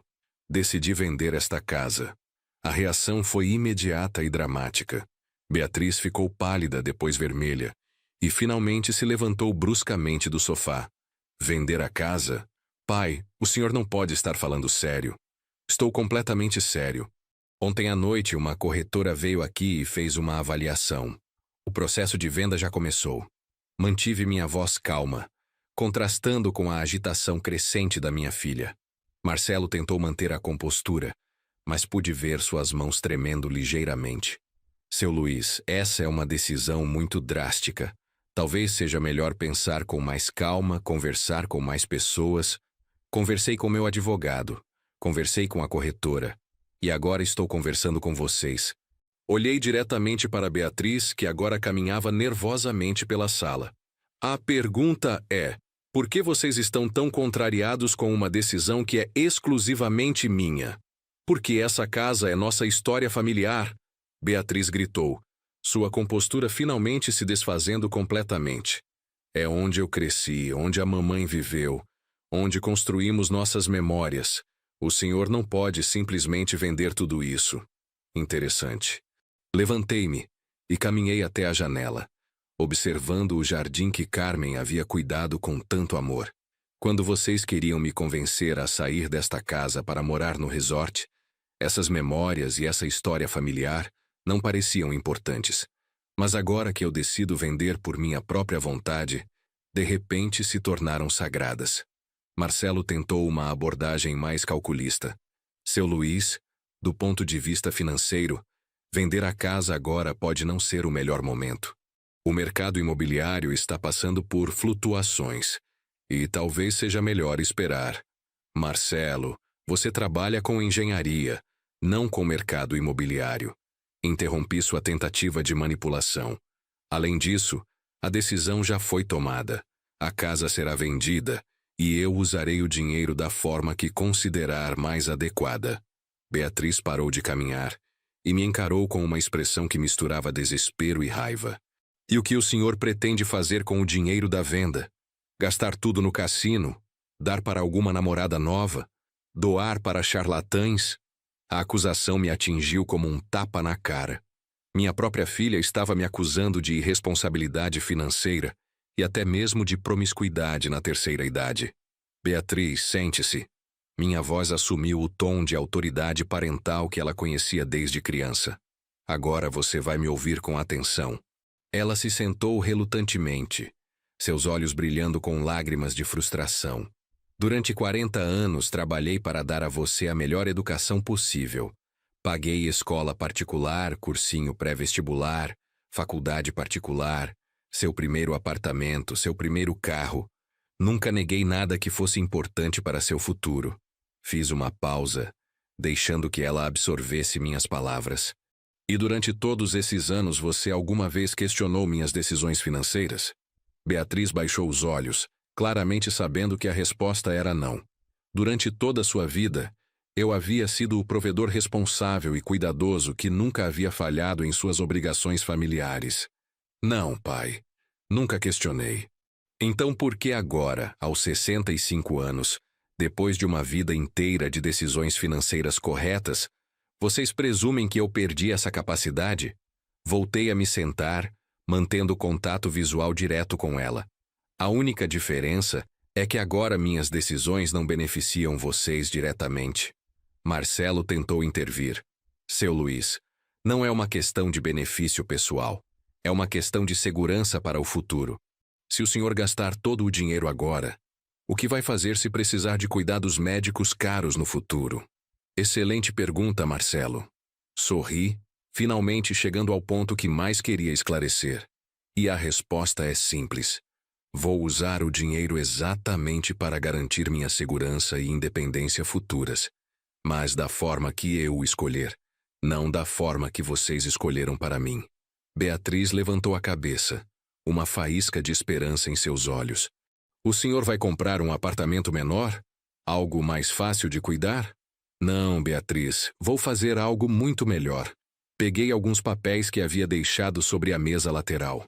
Decidi vender esta casa. A reação foi imediata e dramática. Beatriz ficou pálida, depois vermelha, e finalmente se levantou bruscamente do sofá. Vender a casa? Pai, o senhor não pode estar falando sério. Estou completamente sério. Ontem à noite, uma corretora veio aqui e fez uma avaliação. O processo de venda já começou. Mantive minha voz calma, contrastando com a agitação crescente da minha filha. Marcelo tentou manter a compostura, mas pude ver suas mãos tremendo ligeiramente. Seu Luiz, essa é uma decisão muito drástica. Talvez seja melhor pensar com mais calma, conversar com mais pessoas. Conversei com meu advogado, conversei com a corretora, e agora estou conversando com vocês. Olhei diretamente para Beatriz, que agora caminhava nervosamente pela sala. A pergunta é: por que vocês estão tão contrariados com uma decisão que é exclusivamente minha? Porque essa casa é nossa história familiar, Beatriz gritou, sua compostura finalmente se desfazendo completamente. É onde eu cresci, onde a mamãe viveu, onde construímos nossas memórias. O senhor não pode simplesmente vender tudo isso. Interessante. Levantei-me e caminhei até a janela, observando o jardim que Carmen havia cuidado com tanto amor. Quando vocês queriam me convencer a sair desta casa para morar no resort, essas memórias e essa história familiar não pareciam importantes. Mas agora que eu decido vender por minha própria vontade, de repente se tornaram sagradas. Marcelo tentou uma abordagem mais calculista. Seu Luiz, do ponto de vista financeiro, vender a casa agora pode não ser o melhor momento. O mercado imobiliário está passando por flutuações, e talvez seja melhor esperar. Marcelo, você trabalha com engenharia, não com mercado imobiliário. Interrompi sua tentativa de manipulação. Além disso, a decisão já foi tomada. A casa será vendida, e eu usarei o dinheiro da forma que considerar mais adequada. Beatriz parou de caminhar e me encarou com uma expressão que misturava desespero e raiva. E o que o senhor pretende fazer com o dinheiro da venda? Gastar tudo no cassino? Dar para alguma namorada nova? Doar para charlatães? A acusação me atingiu como um tapa na cara. Minha própria filha estava me acusando de irresponsabilidade financeira e até mesmo de promiscuidade na terceira idade. Beatriz, sente-se. Minha voz assumiu o tom de autoridade parental que ela conhecia desde criança. Agora você vai me ouvir com atenção. Ela se sentou relutantemente, seus olhos brilhando com lágrimas de frustração. Durante 40 anos trabalhei para dar a você a melhor educação possível. Paguei escola particular, cursinho pré-vestibular, faculdade particular, seu primeiro apartamento, seu primeiro carro. Nunca neguei nada que fosse importante para seu futuro. Fiz uma pausa, deixando que ela absorvesse minhas palavras. E durante todos esses anos você alguma vez questionou minhas decisões financeiras? Beatriz baixou os olhos, claramente sabendo que a resposta era não. Durante toda a sua vida, eu havia sido o provedor responsável e cuidadoso que nunca havia falhado em suas obrigações familiares. Não, pai. Nunca questionei. Então por que agora, aos 65 anos, depois de uma vida inteira de decisões financeiras corretas, vocês presumem que eu perdi essa capacidade? Voltei a me sentar, mantendo contato visual direto com ela. A única diferença é que agora minhas decisões não beneficiam vocês diretamente. Marcelo tentou intervir. Seu Luiz, não é uma questão de benefício pessoal. É uma questão de segurança para o futuro. Se o senhor gastar todo o dinheiro agora, o que vai fazer se precisar de cuidados médicos caros no futuro? Excelente pergunta, Marcelo. Sorri, finalmente chegando ao ponto que mais queria esclarecer. E a resposta é simples. Vou usar o dinheiro exatamente para garantir minha segurança e independência futuras, mas da forma que eu escolher, não da forma que vocês escolheram para mim. Beatriz levantou a cabeça, uma faísca de esperança em seus olhos. O senhor vai comprar um apartamento menor? Algo mais fácil de cuidar? Não, Beatriz, vou fazer algo muito melhor. Peguei alguns papéis que havia deixado sobre a mesa lateral.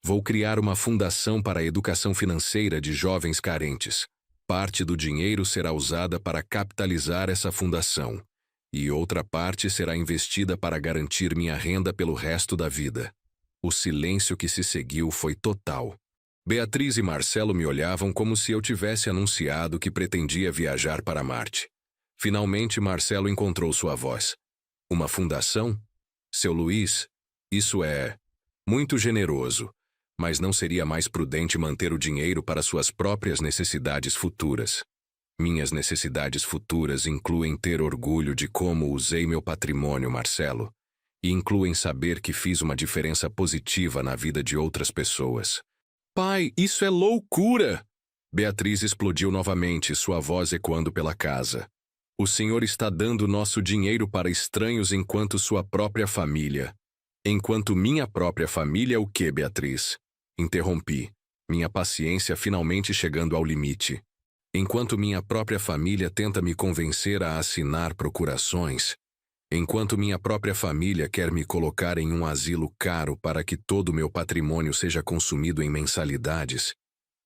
Vou criar uma fundação para a educação financeira de jovens carentes. Parte do dinheiro será usada para capitalizar essa fundação, e outra parte será investida para garantir minha renda pelo resto da vida. O silêncio que se seguiu foi total. Beatriz e Marcelo me olhavam como se eu tivesse anunciado que pretendia viajar para Marte. Finalmente, Marcelo encontrou sua voz. Uma fundação? Seu Luiz, isso é muito generoso. Mas não seria mais prudente manter o dinheiro para suas próprias necessidades futuras. Minhas necessidades futuras incluem ter orgulho de como usei meu patrimônio, Marcelo, e incluem saber que fiz uma diferença positiva na vida de outras pessoas. Pai, isso é loucura! Beatriz explodiu novamente, sua voz ecoando pela casa. O senhor está dando nosso dinheiro para estranhos enquanto sua própria família. Enquanto minha própria família, o quê, Beatriz? Interrompi, minha paciência finalmente chegando ao limite. Enquanto minha própria família tenta me convencer a assinar procurações, enquanto minha própria família quer me colocar em um asilo caro para que todo o meu patrimônio seja consumido em mensalidades.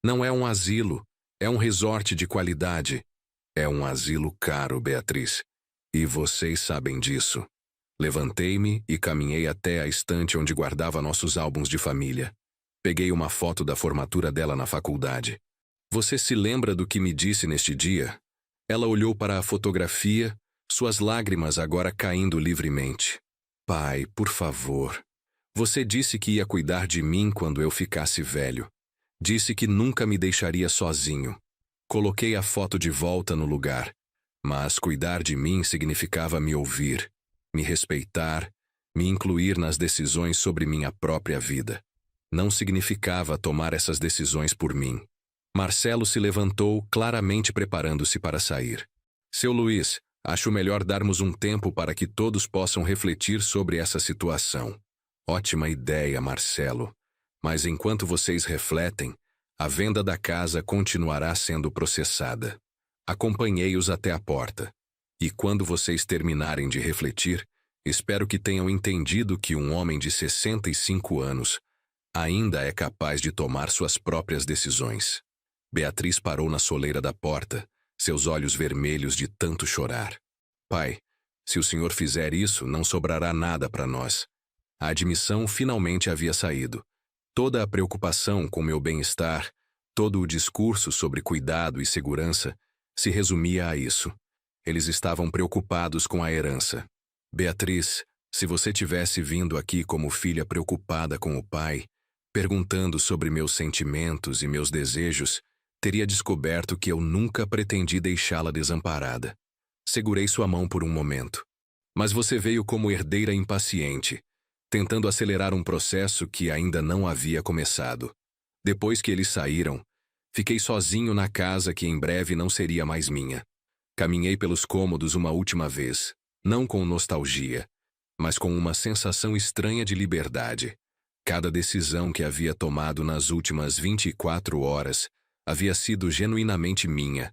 Não é um asilo, é um resort de qualidade. É um asilo caro, Beatriz. E vocês sabem disso. Levantei-me e caminhei até a estante onde guardava nossos álbuns de família. Peguei uma foto da formatura dela na faculdade. Você se lembra do que me disse neste dia? Ela olhou para a fotografia, suas lágrimas agora caindo livremente. Pai, por favor. Você disse que ia cuidar de mim quando eu ficasse velho. Disse que nunca me deixaria sozinho. Coloquei a foto de volta no lugar, mas cuidar de mim significava me ouvir, me respeitar, me incluir nas decisões sobre minha própria vida. Não significava tomar essas decisões por mim. Marcelo se levantou, claramente preparando-se para sair. Seu Luiz, acho melhor darmos um tempo para que todos possam refletir sobre essa situação. Ótima ideia, Marcelo. Mas enquanto vocês refletem, a venda da casa continuará sendo processada. Acompanhei-os até a porta. E quando vocês terminarem de refletir, espero que tenham entendido que um homem de 65 anos ainda é capaz de tomar suas próprias decisões. Beatriz parou na soleira da porta, seus olhos vermelhos de tanto chorar. Pai, se o senhor fizer isso, não sobrará nada para nós. A admissão finalmente havia saído. Toda a preocupação com meu bem-estar, todo o discurso sobre cuidado e segurança, se resumia a isso. Eles estavam preocupados com a herança. Beatriz, se você tivesse vindo aqui como filha preocupada com o pai, perguntando sobre meus sentimentos e meus desejos, teria descoberto que eu nunca pretendi deixá-la desamparada. Segurei sua mão por um momento. Mas você veio como herdeira impaciente, tentando acelerar um processo que ainda não havia começado. Depois que eles saíram, fiquei sozinho na casa que em breve não seria mais minha. Caminhei pelos cômodos uma última vez, não com nostalgia, mas com uma sensação estranha de liberdade. Cada decisão que havia tomado nas últimas 24 horas havia sido genuinamente minha,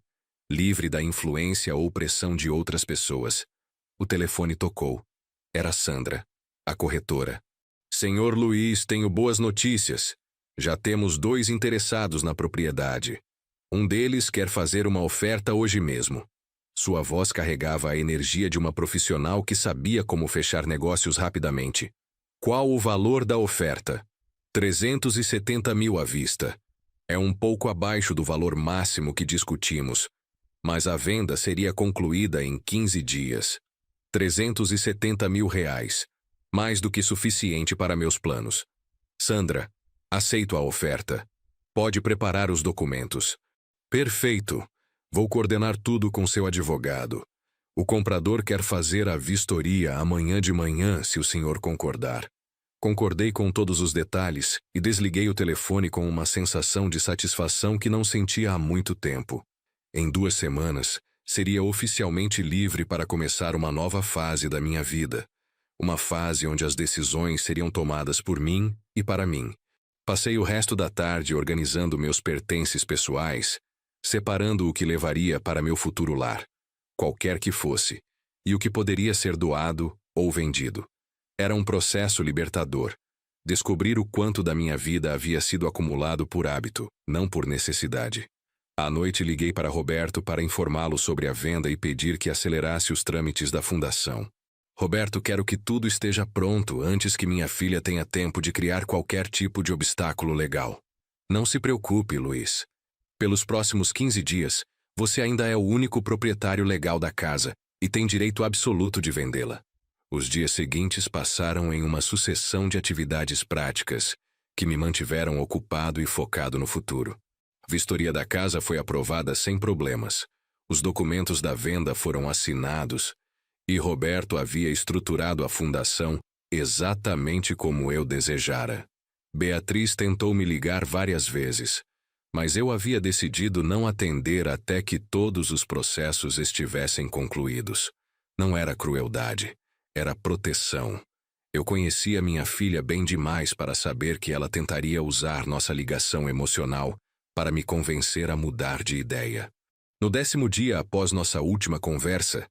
livre da influência ou pressão de outras pessoas. O telefone tocou. Era Sandra, a corretora. Senhor Luiz, tenho boas notícias. Já temos 2 interessados na propriedade. Um deles quer fazer uma oferta hoje mesmo. Sua voz carregava a energia de uma profissional que sabia como fechar negócios rapidamente. Qual o valor da oferta? 370 mil à vista. É um pouco abaixo do valor máximo que discutimos, mas a venda seria concluída em 15 dias. 370 mil reais. Mais do que suficiente para meus planos. Sandra, aceito a oferta. Pode preparar os documentos. Perfeito. Vou coordenar tudo com seu advogado. O comprador quer fazer a vistoria amanhã de manhã, se o senhor concordar. Concordei com todos os detalhes e desliguei o telefone com uma sensação de satisfação que não sentia há muito tempo. Em 2 semanas, seria oficialmente livre para começar uma nova fase da minha vida. Uma fase onde as decisões seriam tomadas por mim e para mim. Passei o resto da tarde organizando meus pertences pessoais, separando o que levaria para meu futuro lar, qualquer que fosse, e o que poderia ser doado ou vendido. Era um processo libertador. Descobrir o quanto da minha vida havia sido acumulado por hábito, não por necessidade. À noite liguei para Roberto para informá-lo sobre a venda e pedir que acelerasse os trâmites da fundação. Roberto, quero que tudo esteja pronto antes que minha filha tenha tempo de criar qualquer tipo de obstáculo legal. Não se preocupe, Luiz. Pelos próximos 15 dias, você ainda é o único proprietário legal da casa e tem direito absoluto de vendê-la. Os dias seguintes passaram em uma sucessão de atividades práticas que me mantiveram ocupado e focado no futuro. A vistoria da casa foi aprovada sem problemas. Os documentos da venda foram assinados e Roberto havia estruturado a fundação exatamente como eu desejara. Beatriz tentou me ligar várias vezes, mas eu havia decidido não atender até que todos os processos estivessem concluídos. Não era crueldade, era proteção. Eu conhecia minha filha bem demais para saber que ela tentaria usar nossa ligação emocional para me convencer a mudar de ideia. No 10º dia após nossa última conversa,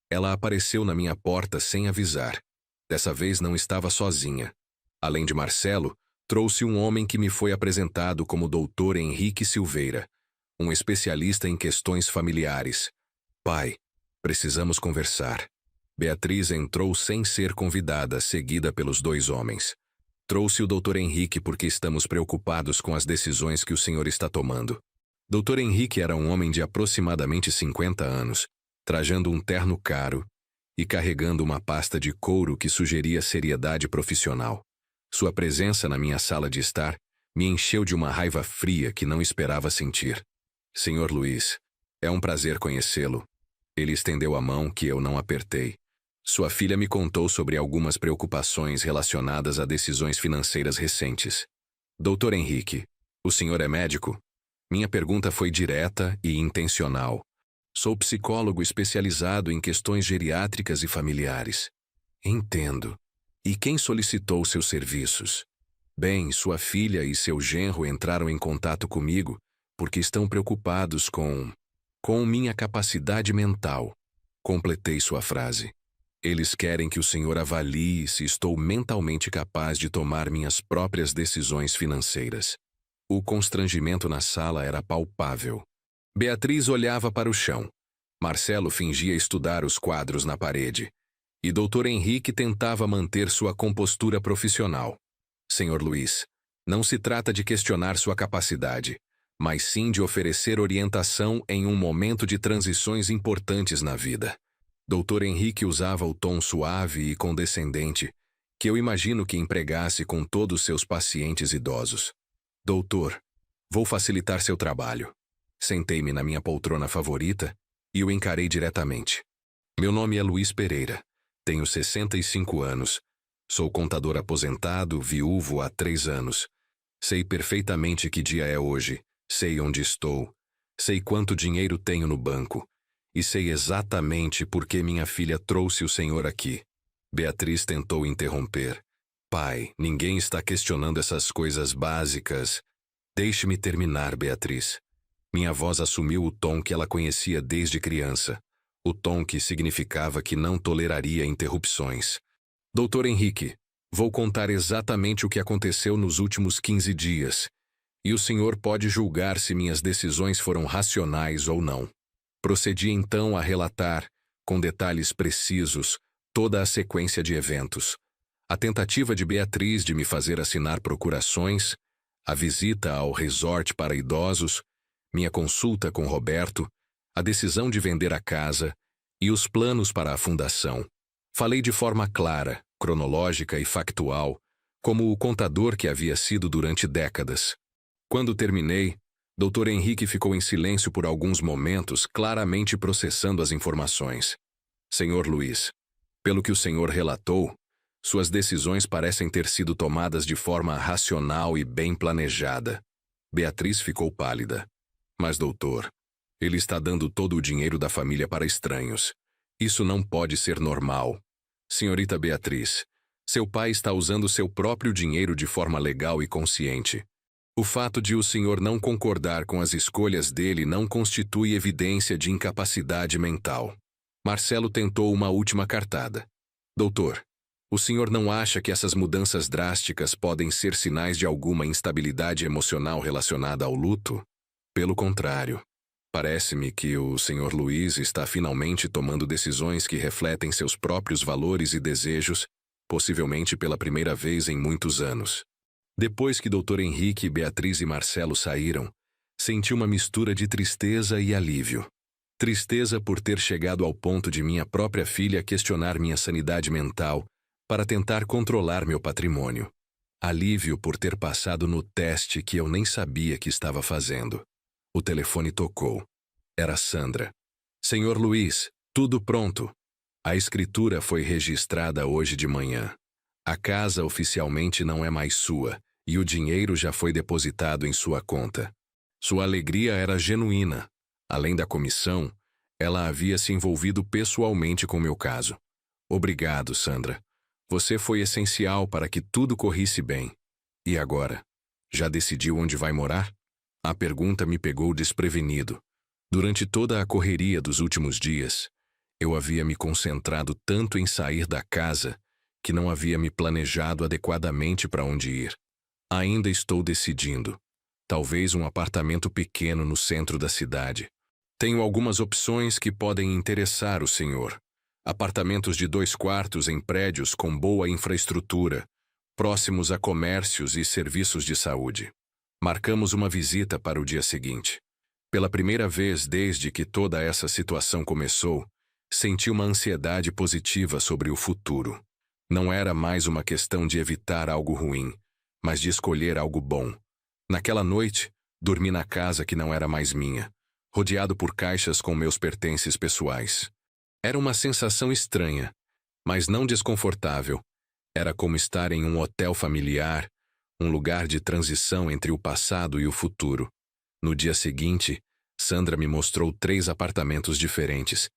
ela apareceu na minha porta sem avisar. Dessa vez não estava sozinha. Além de Marcelo, trouxe um homem que me foi apresentado como Dr. Henrique Silveira, um especialista em questões familiares. Pai, precisamos conversar. Beatriz entrou sem ser convidada, seguida pelos 2 homens. Trouxe o Dr. Henrique porque estamos preocupados com as decisões que o senhor está tomando. Dr. Henrique era um homem de aproximadamente 50 anos, trajando um terno caro e carregando uma pasta de couro que sugeria seriedade profissional. Sua presença na minha sala de estar me encheu de uma raiva fria que não esperava sentir. Senhor Luiz, é um prazer conhecê-lo. Ele estendeu a mão que eu não apertei. Sua filha me contou sobre algumas preocupações relacionadas a decisões financeiras recentes. Dr. Henrique, o senhor é médico? Minha pergunta foi direta e intencional. Sou psicólogo especializado em questões geriátricas e familiares. Entendo. E quem solicitou seus serviços? Bem, sua filha e seu genro entraram em contato comigo porque estão preocupados com minha capacidade mental. Completei sua frase. Eles querem que o senhor avalie se estou mentalmente capaz de tomar minhas próprias decisões financeiras. O constrangimento na sala era palpável. Beatriz olhava para o chão. Marcelo fingia estudar os quadros na parede. E Dr. Henrique tentava manter sua compostura profissional. Senhor Luiz, não se trata de questionar sua capacidade, mas sim de oferecer orientação em um momento de transições importantes na vida. Dr. Henrique usava o tom suave e condescendente que eu imagino que empregasse com todos seus pacientes idosos. Doutor, vou facilitar seu trabalho. Sentei-me na minha poltrona favorita e o encarei diretamente. Meu nome é Luiz Pereira. Tenho 65 anos. Sou contador aposentado, viúvo há 3 anos. Sei perfeitamente que dia é hoje. Sei onde estou. Sei quanto dinheiro tenho no banco. E sei exatamente por que minha filha trouxe o senhor aqui. Beatriz tentou interromper. Pai, ninguém está questionando essas coisas básicas. Deixe-me terminar, Beatriz. Minha voz assumiu o tom que ela conhecia desde criança. O tom que significava que não toleraria interrupções. Doutor Henrique, vou contar exatamente o que aconteceu nos últimos 15 dias. E o senhor pode julgar se minhas decisões foram racionais ou não. Procedi então a relatar, com detalhes precisos, toda a sequência de eventos. A tentativa de Beatriz de me fazer assinar procurações, a visita ao resort para idosos, minha consulta com Roberto, a decisão de vender a casa e os planos para a fundação. Falei de forma clara, cronológica e factual, como o contador que havia sido durante décadas. Quando terminei, Dr. Henrique ficou em silêncio por alguns momentos, claramente processando as informações. Senhor Luiz, pelo que o senhor relatou, Suas decisões parecem ter sido tomadas de forma racional e bem planejada. Beatriz ficou pálida. Mas, doutor, ele está dando todo o dinheiro da família para estranhos. Isso não pode ser normal. Senhorita Beatriz, seu pai está usando seu próprio dinheiro de forma legal e consciente. O fato de o senhor não concordar com as escolhas dele não constitui evidência de incapacidade mental. Marcelo tentou uma última cartada. Doutor, o senhor não acha que essas mudanças drásticas podem ser sinais de alguma instabilidade emocional relacionada ao luto? Pelo contrário, parece-me que o Sr. Luiz está finalmente tomando decisões que refletem seus próprios valores e desejos, possivelmente pela primeira vez em muitos anos. Depois que Dr. Henrique, Beatriz e Marcelo saíram, senti uma mistura de tristeza e alívio. Tristeza por ter chegado ao ponto de minha própria filha questionar minha sanidade mental para tentar controlar meu patrimônio. Alívio por ter passado no teste que eu nem sabia que estava fazendo. O telefone tocou. Era Sandra. Senhor Luiz, tudo pronto. A escritura foi registrada hoje de manhã. A casa oficialmente não é mais sua, e o dinheiro já foi depositado em sua conta. Sua alegria era genuína. Além da comissão, ela havia se envolvido pessoalmente com meu caso. Obrigado, Sandra. Você foi essencial para que tudo corresse bem. E agora? Já decidiu onde vai morar? A pergunta me pegou desprevenido. Durante toda a correria dos últimos dias, eu havia me concentrado tanto em sair da casa que não havia me planejado adequadamente para onde ir. Ainda estou decidindo. Talvez um apartamento pequeno no centro da cidade. Tenho algumas opções que podem interessar o senhor. Apartamentos de 2 quartos em prédios com boa infraestrutura, próximos a comércios e serviços de saúde. Marcamos uma visita para o dia seguinte. Pela primeira vez desde que toda essa situação começou, senti uma ansiedade positiva sobre o futuro. Não era mais uma questão de evitar algo ruim, mas de escolher algo bom. Naquela noite, dormi na casa que não era mais minha, rodeado por caixas com meus pertences pessoais. Era uma sensação estranha, mas não desconfortável. Era como estar em um hotel familiar, um lugar de transição entre o passado e o futuro. No dia seguinte, Sandra me mostrou 3 apartamentos diferentes.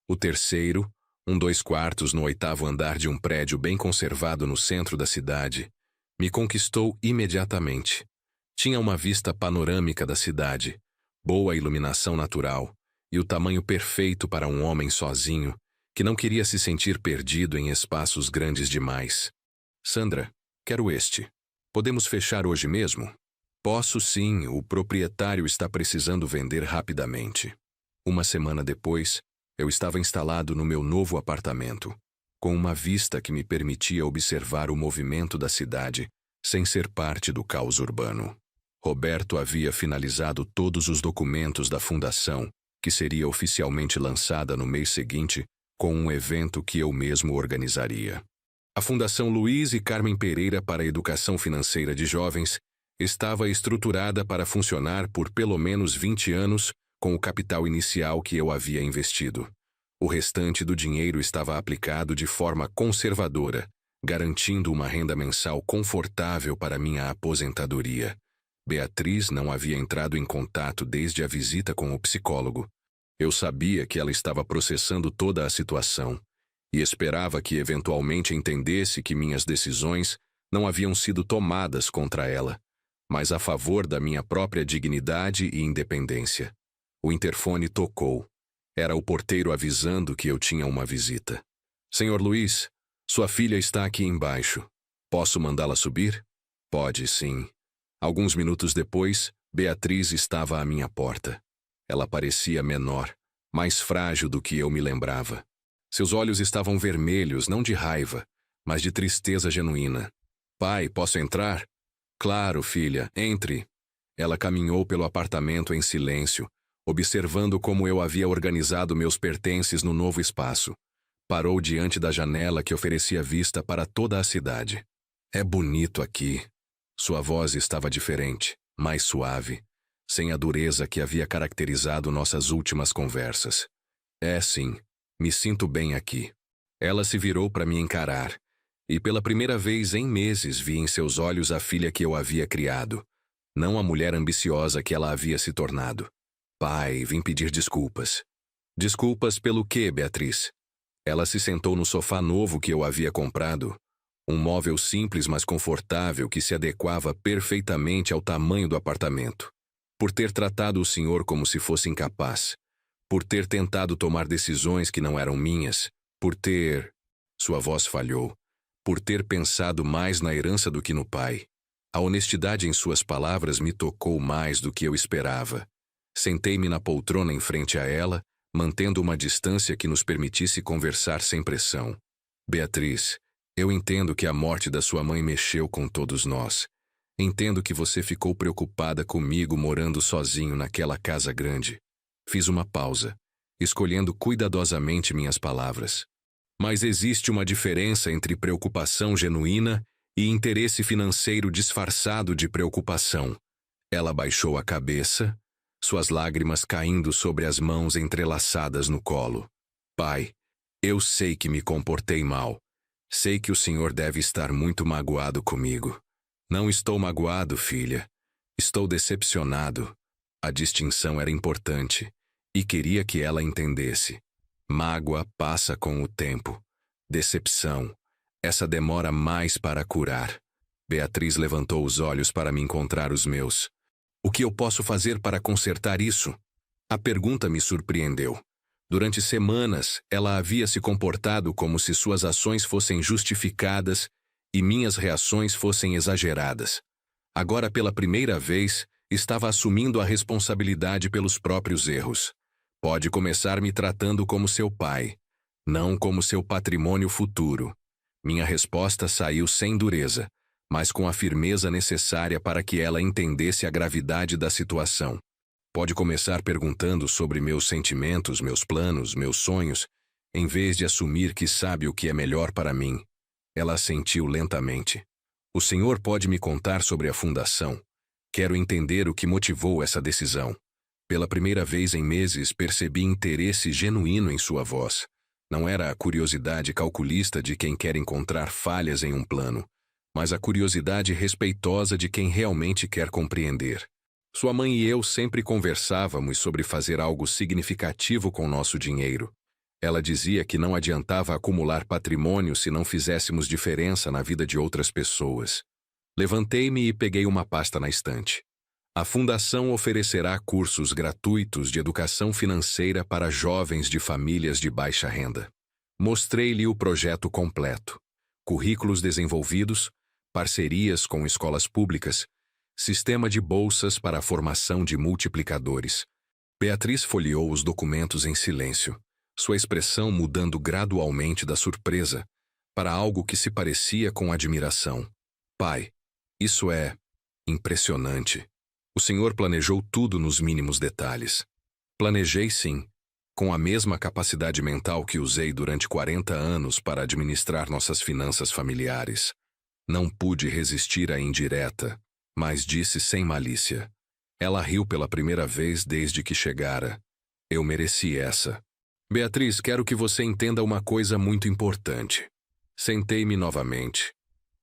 O terceiro, um 2 quartos no 8º andar de um prédio bem conservado no centro da cidade, me conquistou imediatamente. Tinha uma vista panorâmica da cidade, boa iluminação natural e o tamanho perfeito para um homem sozinho que não queria se sentir perdido em espaços grandes demais. Sandra, quero este. Podemos fechar hoje mesmo? Posso sim, o proprietário está precisando vender rapidamente. Uma semana depois, eu estava instalado no meu novo apartamento, com uma vista que me permitia observar o movimento da cidade sem ser parte do caos urbano. Roberto havia finalizado todos os documentos da fundação, que seria oficialmente lançada no mês seguinte, com um evento que eu mesmo organizaria. A Fundação Luiz e Carmen Pereira para a Educação Financeira de Jovens estava estruturada para funcionar por pelo menos 20 anos com o capital inicial que eu havia investido. O restante do dinheiro estava aplicado de forma conservadora, garantindo uma renda mensal confortável para minha aposentadoria. Beatriz não havia entrado em contato desde a visita com o psicólogo. Eu sabia que ela estava processando toda a situação e esperava que eventualmente entendesse que minhas decisões não haviam sido tomadas contra ela, mas a favor da minha própria dignidade e independência. O interfone tocou. Era o porteiro avisando que eu tinha uma visita. Senhor Luiz, sua filha está aqui embaixo. Posso mandá-la subir? Pode, sim. Alguns minutos depois, Beatriz estava à minha porta. Ela parecia menor, mais frágil do que eu me lembrava. Seus olhos estavam vermelhos, não de raiva, mas de tristeza genuína. Pai, posso entrar? Claro, filha, entre. Ela caminhou pelo apartamento em silêncio, observando como eu havia organizado meus pertences no novo espaço. Parou diante da janela que oferecia vista para toda a cidade. É bonito aqui. Sua voz estava diferente, mais suave, sem a dureza que havia caracterizado nossas últimas conversas. É sim, me sinto bem aqui. Ela se virou para me encarar, E pela primeira vez em meses vi em seus olhos a filha que eu havia criado, não a mulher ambiciosa que ela havia se tornado. Pai, vim pedir desculpas. Desculpas pelo quê, Beatriz? Ela se sentou no sofá novo que eu havia comprado, um móvel simples mas confortável que se adequava perfeitamente ao tamanho do apartamento. Por ter tratado o senhor como se fosse incapaz, por ter tentado tomar decisões que não eram minhas, por ter... Sua voz falhou. Por ter pensado mais na herança do que no pai. A honestidade em suas palavras me tocou mais do que eu esperava. Sentei-me na poltrona em frente a ela, mantendo uma distância que nos permitisse conversar sem pressão. Beatriz, eu entendo que a morte da sua mãe mexeu com todos nós. Entendo que você ficou preocupada comigo morando sozinho naquela casa grande. Fiz uma pausa, escolhendo cuidadosamente minhas palavras. Mas existe uma diferença entre preocupação genuína e interesse financeiro disfarçado de preocupação. Ela baixou a cabeça, suas lágrimas caindo sobre as mãos entrelaçadas no colo. Pai, eu sei que me comportei mal. Sei que o senhor deve estar muito magoado comigo. Não estou magoado, filha. Estou decepcionado. A distinção era importante, e queria que ela entendesse. Mágoa passa com o tempo. Decepção. Essa demora mais para curar. Beatriz levantou os olhos para me encontrar os meus. O que eu posso fazer para consertar isso? A pergunta me surpreendeu. Durante semanas, ela havia se comportado como se suas ações fossem justificadas e minhas reações fossem exageradas. Agora, pela primeira vez, estava assumindo a responsabilidade pelos próprios erros. Pode começar me tratando como seu pai, não como seu patrimônio futuro. Minha resposta saiu sem dureza, mas com a firmeza necessária para que ela entendesse a gravidade da situação. Pode começar perguntando sobre meus sentimentos, meus planos, meus sonhos, em vez de assumir que sabe o que é melhor para mim. Ela assentiu lentamente. O senhor pode me contar sobre a fundação? Quero entender o que motivou essa decisão. Pela primeira vez em meses percebi interesse genuíno em sua voz. Não era a curiosidade calculista de quem quer encontrar falhas em um plano, mas a curiosidade respeitosa de quem realmente quer compreender. Sua mãe e eu sempre conversávamos sobre fazer algo significativo com nosso dinheiro. Ela dizia que não adiantava acumular patrimônio se não fizéssemos diferença na vida de outras pessoas. Levantei-me e peguei uma pasta na estante. A Fundação oferecerá cursos gratuitos de educação financeira para jovens de famílias de baixa renda. Mostrei-lhe o projeto completo. Currículos desenvolvidos, parcerias com escolas públicas, sistema de bolsas para a formação de multiplicadores. Beatriz folheou os documentos em silêncio, sua expressão mudando gradualmente da surpresa para algo que se parecia com admiração. Pai, isso é impressionante. O senhor planejou tudo nos mínimos detalhes. Planejei sim, com a mesma capacidade mental que usei durante 40 anos para administrar nossas finanças familiares. Não pude resistir à indireta, mas disse sem malícia. Ela riu pela primeira vez desde que chegara. Eu mereci essa. Beatriz, quero que você entenda uma coisa muito importante. Sentei-me novamente.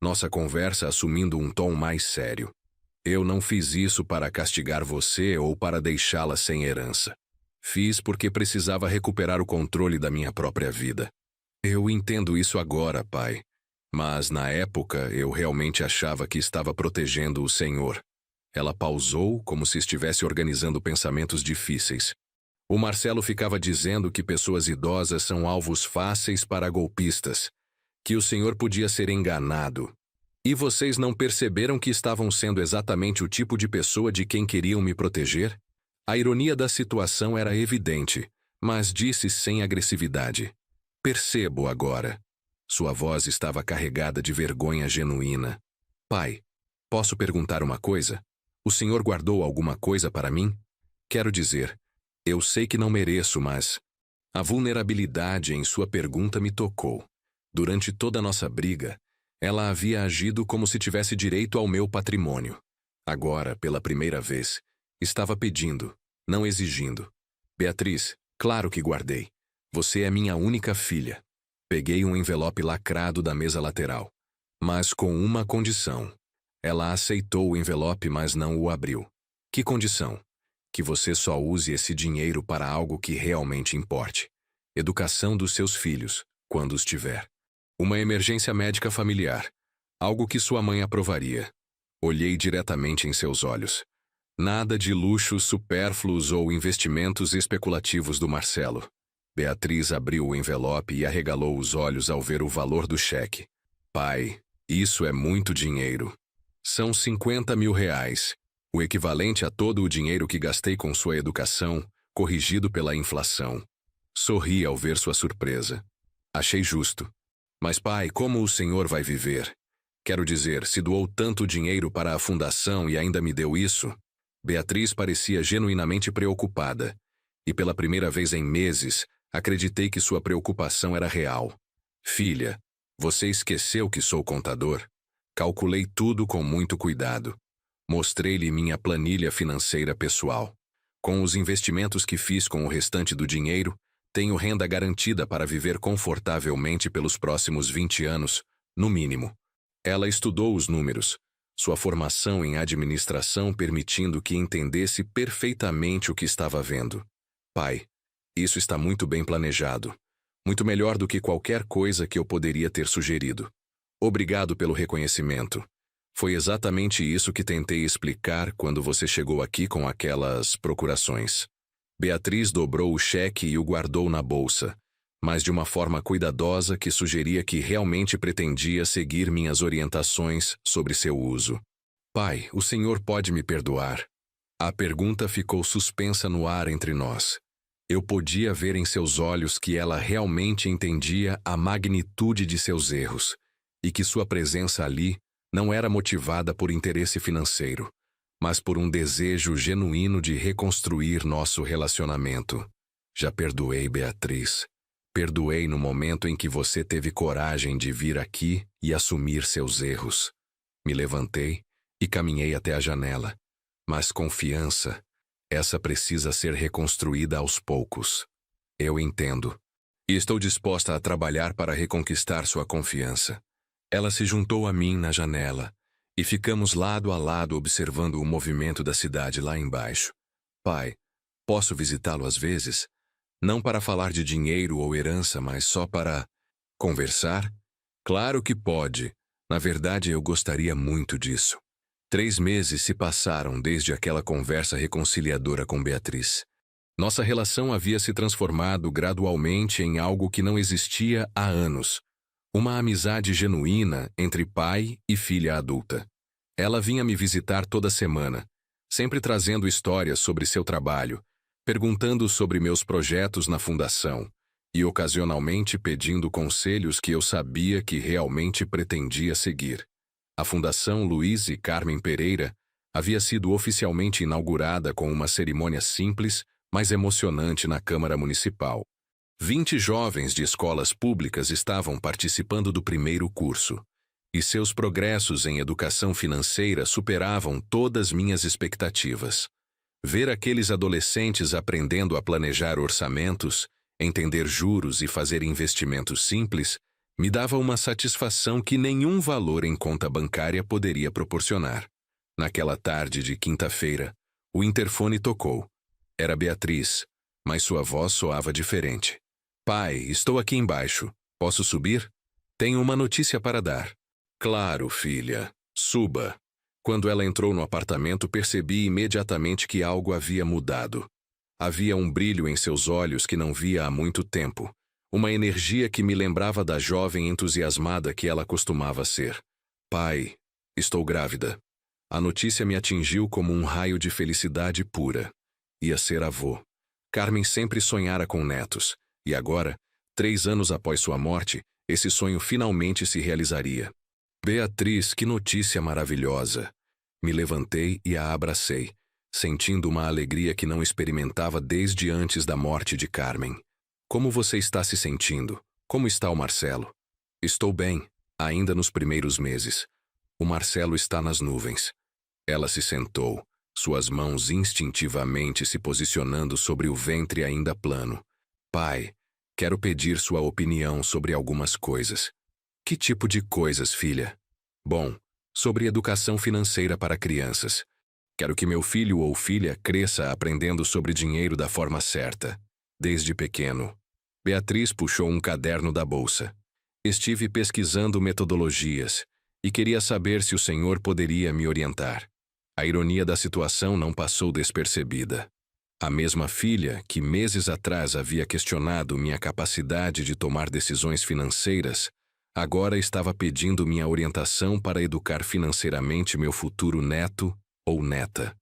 Nossa conversa assumindo um tom mais sério. Eu não fiz isso para castigar você ou para deixá-la sem herança. Fiz porque precisava recuperar o controle da minha própria vida. Eu entendo isso agora, pai. Mas, na época, eu realmente achava que estava protegendo o senhor. Ela pausou, como se estivesse organizando pensamentos difíceis. O Marcelo ficava dizendo que pessoas idosas são alvos fáceis para golpistas, que o senhor podia ser enganado. E vocês não perceberam que estavam sendo exatamente o tipo de pessoa de quem queriam me proteger? A ironia da situação era evidente, mas disse sem agressividade. Percebo agora. Sua voz estava carregada de vergonha genuína. Pai, posso perguntar uma coisa? O senhor guardou alguma coisa para mim? Quero dizer, eu sei que não mereço, mas... A vulnerabilidade em sua pergunta me tocou. Durante toda a nossa briga, ela havia agido como se tivesse direito ao meu patrimônio. Agora, pela primeira vez, estava pedindo, não exigindo. Beatriz, claro que guardei. Você é minha única filha. Peguei um envelope lacrado da mesa lateral. Mas com uma condição. Ela aceitou o envelope, mas não o abriu. Que condição? Que você só use esse dinheiro para algo que realmente importe. Educação dos seus filhos, quando os tiver. Uma emergência médica familiar. Algo que sua mãe aprovaria. Olhei diretamente em seus olhos. Nada de luxos supérfluos ou investimentos especulativos do Marcelo. Beatriz abriu o envelope e arregalou os olhos ao ver o valor do cheque. Pai, isso é muito dinheiro. São 50 mil reais. O equivalente a todo o dinheiro que gastei com sua educação, corrigido pela inflação. Sorri ao ver sua surpresa. Achei justo. Mas pai, como o senhor vai viver? Quero dizer, se doou tanto dinheiro para a fundação e ainda me deu isso? Beatriz parecia genuinamente preocupada. E pela primeira vez em meses, acreditei que sua preocupação era real. Filha, você esqueceu que sou contador? Calculei tudo com muito cuidado. Mostrei-lhe minha planilha financeira pessoal. Com os investimentos que fiz com o restante do dinheiro, tenho renda garantida para viver confortavelmente pelos próximos 20 anos, no mínimo. Ela estudou os números, sua formação em administração permitindo que entendesse perfeitamente o que estava vendo. Pai, isso está muito bem planejado. Muito melhor do que qualquer coisa que eu poderia ter sugerido. Obrigado pelo reconhecimento. Foi exatamente isso que tentei explicar quando você chegou aqui com aquelas procurações. Beatriz dobrou o cheque e o guardou na bolsa, mas de uma forma cuidadosa que sugeria que realmente pretendia seguir minhas orientações sobre seu uso. Pai, o senhor pode me perdoar? A pergunta ficou suspensa no ar entre nós. Eu podia ver em seus olhos que ela realmente entendia a magnitude de seus erros, e que sua presença ali não era motivada por interesse financeiro, mas por um desejo genuíno de reconstruir nosso relacionamento. Já perdoei, Beatriz. Perdoei no momento em que você teve coragem de vir aqui e assumir seus erros. Me levantei e caminhei até a janela. Mas confiança, essa precisa ser reconstruída aos poucos. Eu entendo. E estou disposta a trabalhar para reconquistar sua confiança. Ela se juntou a mim na janela, e ficamos lado a lado observando o movimento da cidade lá embaixo. Pai, posso visitá-lo às vezes? Não para falar de dinheiro ou herança, mas só para conversar? Claro que pode. Na verdade, eu gostaria muito disso. 3 meses se passaram desde aquela conversa reconciliadora com Beatriz. Nossa relação havia se transformado gradualmente em algo que não existia há anos. Uma amizade genuína entre pai e filha adulta. Ela vinha me visitar toda semana, sempre trazendo histórias sobre seu trabalho, perguntando sobre meus projetos na fundação e ocasionalmente pedindo conselhos que eu sabia que realmente pretendia seguir. A Fundação Luiz e Carmen Pereira havia sido oficialmente inaugurada com uma cerimônia simples, mas emocionante na Câmara Municipal. 20 jovens de escolas públicas estavam participando do primeiro curso, e seus progressos em educação financeira superavam todas minhas expectativas. Ver aqueles adolescentes aprendendo a planejar orçamentos, entender juros e fazer investimentos simples, me dava uma satisfação que nenhum valor em conta bancária poderia proporcionar. Naquela tarde de quinta-feira, o interfone tocou. Era Beatriz, mas sua voz soava diferente. Pai, estou aqui embaixo. Posso subir? Tenho uma notícia para dar. Claro, filha. Suba. Quando ela entrou no apartamento, percebi imediatamente que algo havia mudado. Havia um brilho em seus olhos que não via há muito tempo. Uma energia que me lembrava da jovem entusiasmada que ela costumava ser. Pai, estou grávida. A notícia me atingiu como um raio de felicidade pura. Ia ser avô. Carmen sempre sonhara com netos, e agora, 3 anos após sua morte, esse sonho finalmente se realizaria. Beatriz, que notícia maravilhosa! Me levantei e a abracei, sentindo uma alegria que não experimentava desde antes da morte de Carmen. Como você está se sentindo? Como está o Marcelo? Estou bem, ainda nos primeiros meses. O Marcelo está nas nuvens. Ela se sentou, suas mãos instintivamente se posicionando sobre o ventre ainda plano. Pai, quero pedir sua opinião sobre algumas coisas. Que tipo de coisas, filha? Bom, sobre educação financeira para crianças. Quero que meu filho ou filha cresça aprendendo sobre dinheiro da forma certa, desde pequeno. Beatriz puxou um caderno da bolsa. Estive pesquisando metodologias e queria saber se o senhor poderia me orientar. A ironia da situação não passou despercebida. A mesma filha que meses atrás havia questionado minha capacidade de tomar decisões financeiras, agora estava pedindo minha orientação para educar financeiramente meu futuro neto ou neta.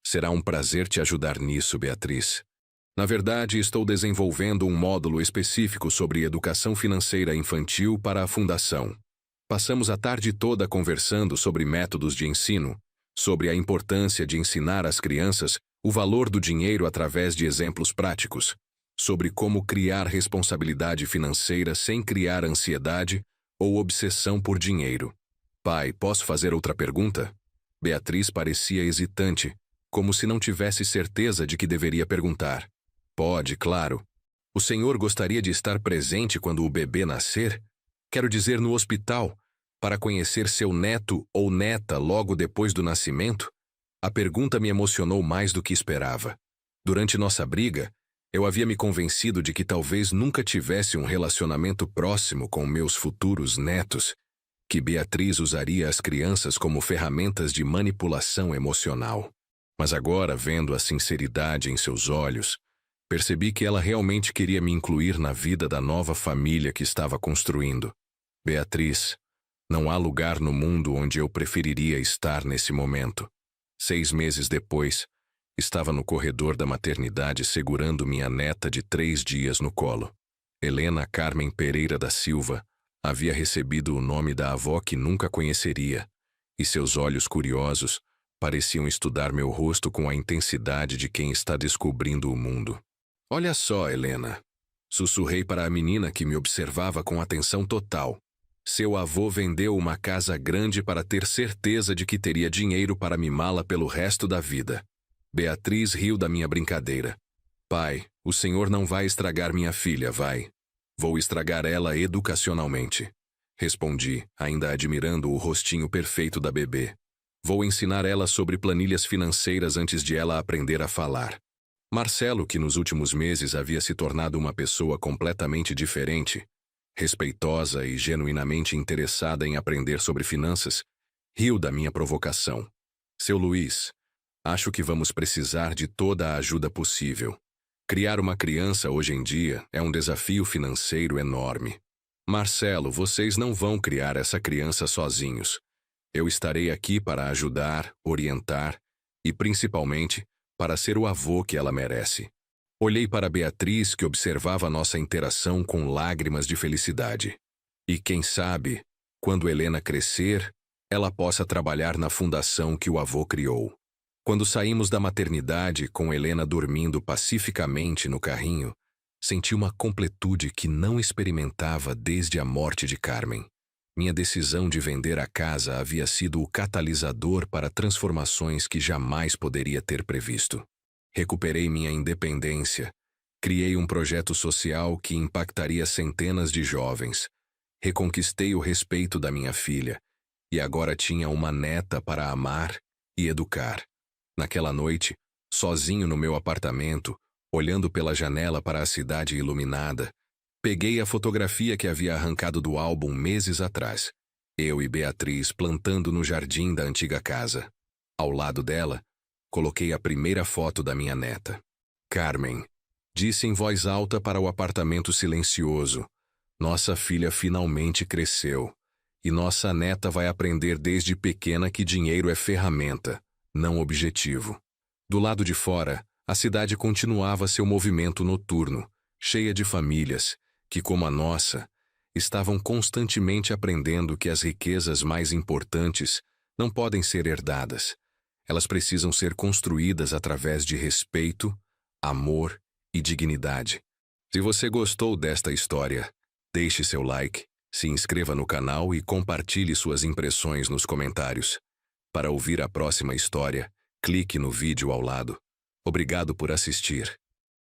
Será um prazer te ajudar nisso, Beatriz. Na verdade, estou desenvolvendo um módulo específico sobre educação financeira infantil para a Fundação. Passamos a tarde toda conversando sobre métodos de ensino, sobre a importância de ensinar às crianças o valor do dinheiro através de exemplos práticos, sobre como criar responsabilidade financeira sem criar ansiedade ou obsessão por dinheiro. Pai, posso fazer outra pergunta? Beatriz parecia hesitante, como se não tivesse certeza de que deveria perguntar. Pode, claro. O senhor gostaria de estar presente quando o bebê nascer? Quero dizer, no hospital, para conhecer seu neto ou neta logo depois do nascimento? A pergunta me emocionou mais do que esperava. Durante nossa briga, eu havia me convencido de que talvez nunca tivesse um relacionamento próximo com meus futuros netos, que Beatriz usaria as crianças como ferramentas de manipulação emocional. Mas agora, vendo a sinceridade em seus olhos, percebi que ela realmente queria me incluir na vida da nova família que estava construindo. Beatriz, não há lugar no mundo onde eu preferiria estar nesse momento. 6 meses depois, estava no corredor da maternidade segurando minha neta de 3 dias no colo. Helena Carmen Pereira da Silva havia recebido o nome da avó que nunca conheceria, e seus olhos curiosos pareciam estudar meu rosto com a intensidade de quem está descobrindo o mundo. Olha só, Helena. Sussurrei para a menina que me observava com atenção total. Seu avô vendeu uma casa grande para ter certeza de que teria dinheiro para mimá-la pelo resto da vida. Beatriz riu da minha brincadeira. Pai, o senhor não vai estragar minha filha, vai? Vou estragar ela educacionalmente. Respondi, ainda admirando o rostinho perfeito da bebê. Vou ensinar ela sobre planilhas financeiras antes de ela aprender a falar. Marcelo, que nos últimos meses havia se tornado uma pessoa completamente diferente, respeitosa e genuinamente interessada em aprender sobre finanças, riu da minha provocação. Seu Luiz, acho que vamos precisar de toda a ajuda possível. Criar uma criança hoje em dia é um desafio financeiro enorme. Marcelo, vocês não vão criar essa criança sozinhos. Eu estarei aqui para ajudar, orientar e, principalmente, para ser o avô que ela merece. Olhei para Beatriz, que observava nossa interação com lágrimas de felicidade. E quem sabe, quando Helena crescer, ela possa trabalhar na fundação que o avô criou. Quando saímos da maternidade, com Helena dormindo pacificamente no carrinho, senti uma completude que não experimentava desde a morte de Carmen. Minha decisão de vender a casa havia sido o catalisador para transformações que jamais poderia ter previsto. Recuperei minha independência, criei um projeto social que impactaria centenas de jovens, reconquistei o respeito da minha filha e agora tinha uma neta para amar e educar. Naquela noite, sozinho no meu apartamento, olhando pela janela para a cidade iluminada, peguei a fotografia que havia arrancado do álbum meses atrás. Eu e Beatriz plantando no jardim da antiga casa. Ao lado dela, coloquei a primeira foto da minha neta. Carmen, disse em voz alta para o apartamento silencioso. Nossa filha finalmente cresceu. E nossa neta vai aprender desde pequena que dinheiro é ferramenta, não objetivo. Do lado de fora, a cidade continuava seu movimento noturno, cheia de famílias, que, como a nossa, estavam constantemente aprendendo que as riquezas mais importantes não podem ser herdadas. Elas precisam ser construídas através de respeito, amor e dignidade. Se você gostou desta história, deixe seu like, se inscreva no canal e compartilhe suas impressões nos comentários. Para ouvir a próxima história, clique no vídeo ao lado. Obrigado por assistir.